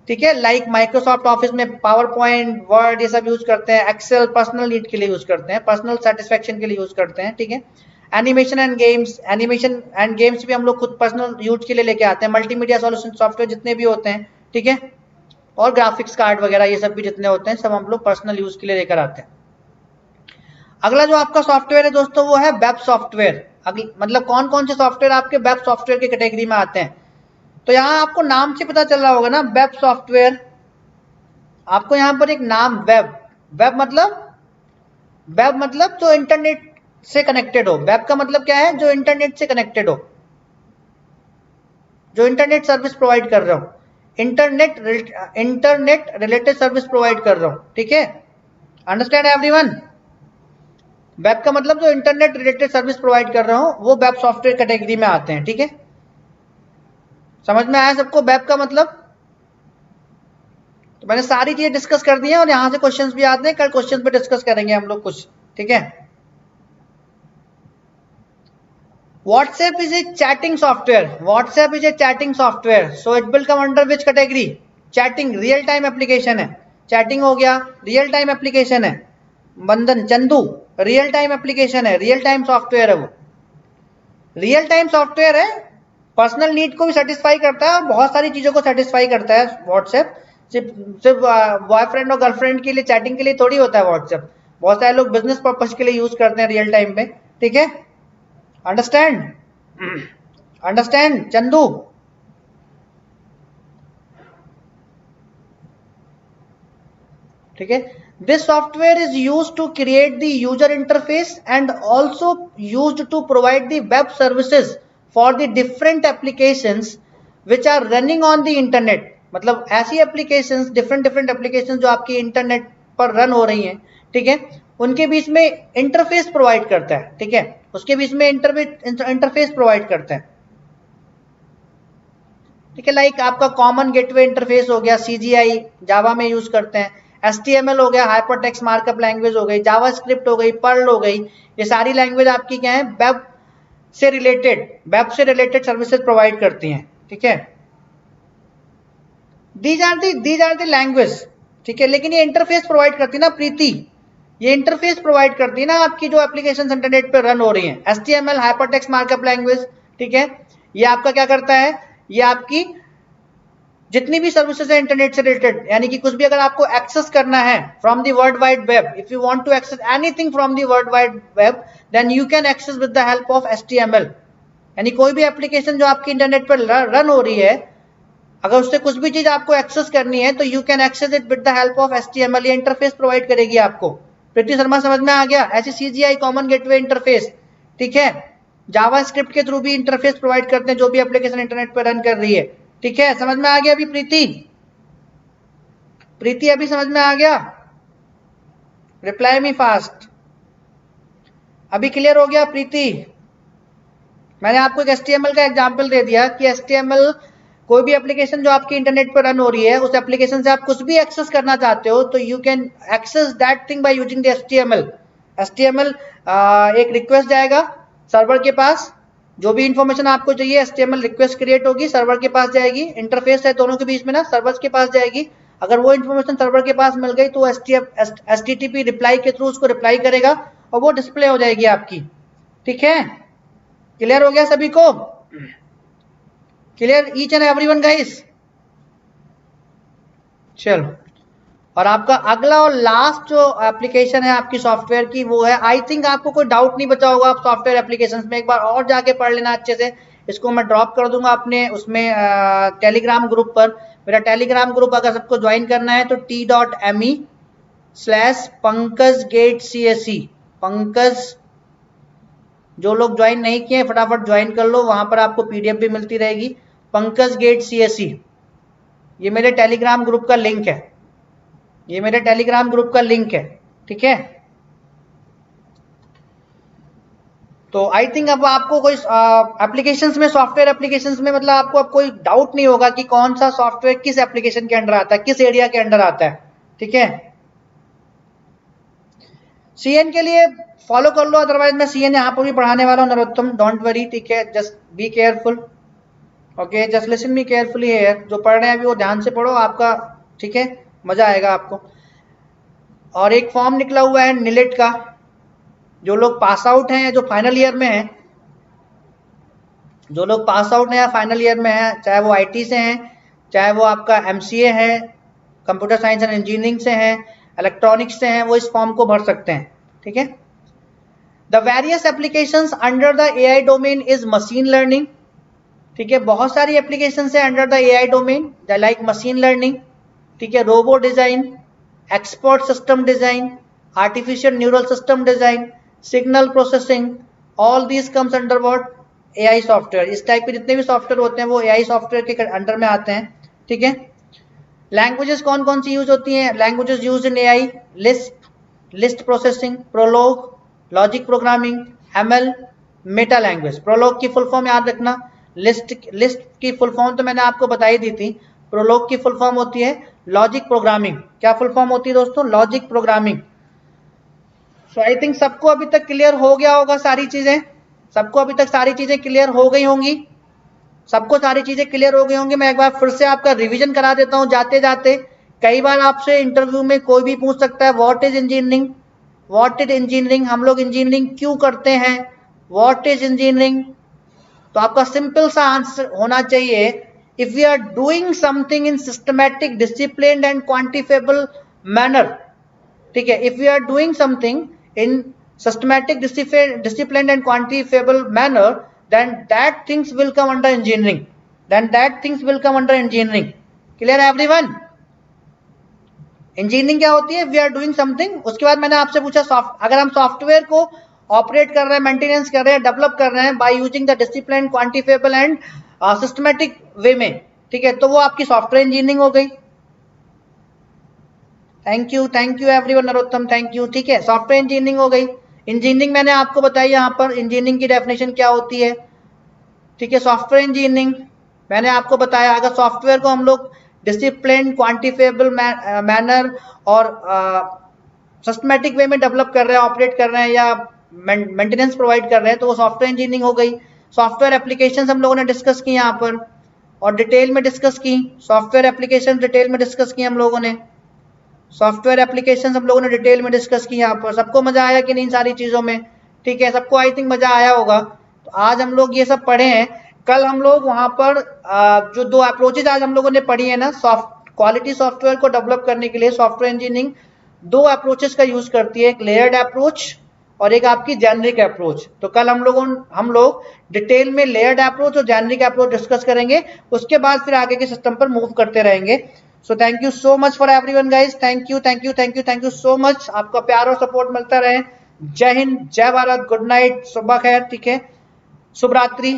ठीक है। लाइक माइक्रोसॉफ्ट ऑफिस में पावर पॉइंट, वर्ड, ये सब यूज करते हैं। एक्सेल पर्सनल नीड के लिए यूज करते हैं, पर्सनल सेटिस्फेक्शन के लिए यूज करते हैं, ठीक है। Animation and games, animation and games भी हम लोग खुद पर्सनल यूज के लिए लेके आते हैं। मल्टीमीडिया सॉल्यूशन सॉफ्टवेयर जितने भी होते हैं, ठीक है, और ग्राफिक्स कार्ड वगैरह ये सब भी जितने होते हैं, सब हम लोग पर्सनल यूज के लिए लेकर आते हैं। अगला जो आपका सॉफ्टवेयर है दोस्तों वो है वेब सॉफ्टवेयर। मतलब कौन कौन से सॉफ्टवेयर आपके वेब सॉफ्टवेयर की कैटेगरी में आते हैं। तो यहाँ आपको नाम से पता चल रहा होगा ना, वेब सॉफ्टवेयर। आपको यहाँ पर एक नाम वेब मतलब जो इंटरनेट से कनेक्टेड हो। वेब का मतलब क्या है, जो इंटरनेट से कनेक्टेड हो, जो इंटरनेट सर्विस प्रोवाइड कर रहा हो, इंटरनेट रिलेटेड सर्विस प्रोवाइड कर रहा हूं। ठीक है, अंडरस्टैंड एवरीवन। वेब का मतलब जो इंटरनेट रिलेटेड सर्विस प्रोवाइड कर रहा हूं वो वेब सॉफ्टवेयर कैटेगरी में आते हैं। ठीक है, समझ में आया सबको वेब का मतलब। तो मैंने सारी चीजें डिस्कस कर दी हैं और यहां से क्वेश्चंस भी आते हैं, कल क्वेश्चंस पे डिस्कस करेंगे हम लोग कुछ। ठीक है, WhatsApp is a chatting software. WhatsApp is a chatting software. So it will come under which category? Chatting, real time application है। Chatting हो गया, real time application है। बंदन चंदू रियल टाइम एप्लीकेशन है, रियल टाइम सॉफ्टवेयर है वो। Real time software है, personal need को भी सेटिस्फाई करता है और बहुत सारी चीजों को सेटिस्फाई करता है। व्हाट्सएप सिर्फ बॉयफ्रेंड और गर्लफ्रेंड के लिए चैटिंग के लिए थोड़ी होता है व्हाट्सएप। बहुत सारे लोग बिजनेस पर्पज के लिए यूज करते हैं रियल टाइम पे। ठीक है, अंडरस्टैंड चंदू। ठीक है, this software is used to create the user interface and also used to provide the web services for the different applications which are running on the internet. मतलब ऐसी applications, different applications जो आपकी internet पर run हो रही हैं, ठीक है, उनके बीच में इंटरफेस प्रोवाइड करता है। ठीक है, उसके बीच में इंटरफेस प्रोवाइड करता है। ठीक है, लाइक आपका कॉमन गेटवे इंटरफेस हो गया, CGI जावा में यूज करते हैं। HTML हो गया, हाइपर टेक्स्ट मार्कअप लैंग्वेज हो गई, जावा स्क्रिप्ट हो गई, पर्ल हो गई। ये सारी लैंग्वेज आपकी क्या है, वेब से रिलेटेड सर्विसेज प्रोवाइड करती हैं। ठीक है, दीज आर दी लैंग्वेज। ठीक है, लेकिन ये इंटरफेस प्रोवाइड करती है ना प्रीति, ये इंटरफेस प्रोवाइड करती है ना आपकी जो एप्लीकेशन इंटरनेट पर रन हो रही है। HTML hyper text markup language, ठीक है, ये आपका क्या करता है, ये आपकी जितनी भी सर्विसेज है इंटरनेट से रिलेटेड, यानी कि कुछ भी अगर आपको एक्सेस करना है from the world wide web, if you want to access anything from the world wide web, then you can access with the help of HTML। यानी कोई भी एप्लीकेशन जो आपकी इंटरनेट पर रन हो रही है, अगर उससे कुछ भी चीज आपको एक्सेस करनी है तो you can access it with the help of HTML। ये इंटरफेस प्रोवाइड करेगी आपको। प्रीति शर्मा समझ में आ गया? ऐसे CGI कॉमन गेटवे इंटरफेस। ठीक है, जावा स्क्रिप्ट के थ्रू भी इंटरफेस प्रोवाइड करते हैं जो भी एप्लीकेशन इंटरनेट पर रन कर रही है। ठीक है, समझ में आ गया अभी प्रीति अभी समझ में आ गया? Reply me fast. अभी क्लियर हो गया प्रीति? मैंने आपको एक HTML का एग्जांपल दे दिया कि HTML कोई भी एप्लीकेशन जो आपकी इंटरनेट पर रन हो रही है, उस एप्लीकेशन से आप कुछ भी एक्सेस करना चाहते हो तो you can access that thing by using the HTML। एक रिक्वेस्ट जाएगा सर्वर के पास, जो भी इंफॉर्मेशन आपको चाहिए HTML रिक्वेस्ट क्रिएट होगी, सर्वर के पास जाएगी। इंटरफेस है दोनों के बीच में ना, सर्वर के पास जाएगी। अगर वो इंफॉर्मेशन सर्वर के पास मिल गई तो HTTP रिप्लाई के थ्रू उसको रिप्लाई करेगा और वो डिस्प्ले हो जाएगी आपकी। ठीक है, क्लियर हो गया सभी को? Clear each and everyone guys? चलो, और आपका अगला और लास्ट जो एप्लीकेशन है आपकी सॉफ्टवेयर की वो है, आई थिंक आपको कोई डाउट नहीं बचा होगा आप सॉफ्टवेयर एप्लीकेशंस में। एक बार और जाके पढ़ लेना अच्छे से। इसको मैं ड्रॉप कर दूंगा अपने उसमें टेलीग्राम ग्रुप पर। मेरा टेलीग्राम ग्रुप अगर सबको ज्वाइन करना है तो t.me/PankajGateCSE। पंकज, जो लोग ज्वाइन नहीं किए फटाफट ज्वाइन कर लो, वहां पर आपको PDF भी मिलती रहेगी। PankajGateCSE, ये मेरे टेलीग्राम ग्रुप का लिंक है, ये मेरे टेलीग्राम ग्रुप का लिंक है। ठीक है, तो आई थिंक अब आपको कोई एप्लीकेशंस में, सॉफ्टवेयर एप्लीकेशंस में मतलब आपको अब कोई डाउट नहीं होगा कि कौन सा सॉफ्टवेयर किस एप्लीकेशन के अंडर आता है, किस एरिया के अंडर आता है। ठीक है, CN के लिए फॉलो कर लो, अदरवाइज मैं CN यहाँ पर भी पढ़ाने वाला हूँ नरोत्तम, डोंट वरी। ठीक है, just be careful, okay, just listen me carefully here. जो पढ़ रहे हैं अभी वो ध्यान से पढ़ो, आपका ठीक है मजा आएगा आपको। और एक फॉर्म निकला हुआ है निलेट का, जो लोग पास आउट हैं, जो फाइनल ईयर में हैं, जो लोग पास आउट हैं या फाइनल ईयर में हैं, चाहे वो IT से हैं, चाहे वो आपका MCA है, कंप्यूटर साइंस एंड इंजीनियरिंग से हैं, इलेक्ट्रॉनिक्स से हैं, वो इस फॉर्म को भर सकते हैं। ठीक है, the various applications under the AI domain is machine learning, ठीक है, बहुत सारी एप्लीकेशन है under the AI domain like machine learning, ठीक है, robo design, expert system design, artificial neural system design, signal processing, all these comes under what AI software. इस type के जितने भी सॉफ्टवेयर होते हैं वो एआई सॉफ्टवेयर के अंडर में आते हैं, ठीक है। लैंग्वेजेस कौन कौन सी यूज होती हैं? Languages use in AI, list processing, Prolog, logic programming, ML, meta language. Prolog की फुल फॉर्म याद रखना, लिस्ट की फुल फॉर्म तो मैंने आपको बताई दी थी, प्रोलॉग की फुल फॉर्म होती है लॉजिक प्रोग्रामिंग। क्या फुल फॉर्म होती है दोस्तों? Logic programming. So I think सबको अभी तक क्लियर हो गया होगा सारी चीजें, सबको अभी तक सारी चीजें क्लियर हो गई होंगी, सबको सारी चीजें क्लियर हो गई होंगी। मैं एक बार फिर से आपका रिवीजन करा देता हूं जाते जाते। कई बार आपसे इंटरव्यू में कोई भी पूछ सकता है what is engineering, what is engineering, हम लोग इंजीनियरिंग क्यों करते हैं, व्हाट इज इंजीनियरिंग। तो आपका सिंपल सा आंसर होना चाहिए, if we are doing something in systematic, disciplined and quantifiable manner, ठीक है, if we are doing something in systematic, disciplined and quantifiable manner, then that things will come under engineering, then that things will come under engineering. Clear everyone? Engineering क्या होती है? We are doing something. उसके बाद मैंने आपसे पूछा अगर हम सॉफ्टवेयर को ऑपरेट कर रहे हैं, मेंटेनेंस कर रहे हैं, डेवलप कर रहे हैं bye using the discipline, quantifiable and systematic way में, ठीक है, तो वो आपकी सॉफ्टवेयर इंजीनियरिंग हो गई। Thank you everyone, Narottam thank you, ठीक है, सॉफ्टवेयर इंजीनियरिंग हो गई। इंजीनियरिंग मैंने आपको बताई यहाँ पर इंजीनियरिंग की डेफिनेशन क्या होती है, ठीक है। सॉफ्टवेयर इंजीनियरिंग मैंने आपको बताया, अगर सॉफ्टवेयर को हम लोग डिसिप्लिन, क्वांटिफाइबल मैनर और सिस्टमैटिक वे में डेवलप कर रहे हैं, ऑपरेट कर रहे हैं या मेंटेनेंस प्रोवाइड कर रहे हैं, तो वो सॉफ्टवेयर इंजीनियरिंग हो गई। सॉफ्टवेयर एप्लीकेशन हम लोगों ने डिस्कस की यहाँ पर और डिटेल में डिस्कस की, सॉफ्टवेयर एप्लीकेशन डिटेल में डिस्कस की हम लोगों ने, सॉफ्टवेयर एप्लीकेशन हम लोगों ने डिटेल में डिस्कस की यहाँ पर। सबको मजा आया कि नहीं सारी चीज़ों में? ठीक है, सबको आई थिंक मजा आया होगा। तो आज हम लोग ये सब पढ़े हैं, कल हम लोग वहाँ पर जो दो अप्रोचेज आज हम लोगों ने पढ़ी है ना, क्वालिटी सॉफ्टवेयर को डेवलप करने के लिए सॉफ्टवेयर इंजीनियरिंग दो अप्रोचेस का यूज करती है, एक लेयर्ड अप्रोच और एक आपकी जेनरिक अप्रोच। तो कल हम लोग डिटेल में लेयर्ड अप्रोच और जेनरिक अप्रोच डिस्कस करेंगे, उसके बाद फिर आगे के सिस्टम पर मूव करते रहेंगे। So thank you so much for everyone guys, thank you so much. आपका प्यार और सपोर्ट मिलता रहे। जय हिंद, जय भारत, गुड नाइट, सुबह खैर, ठीक है, शुभ रात्रि।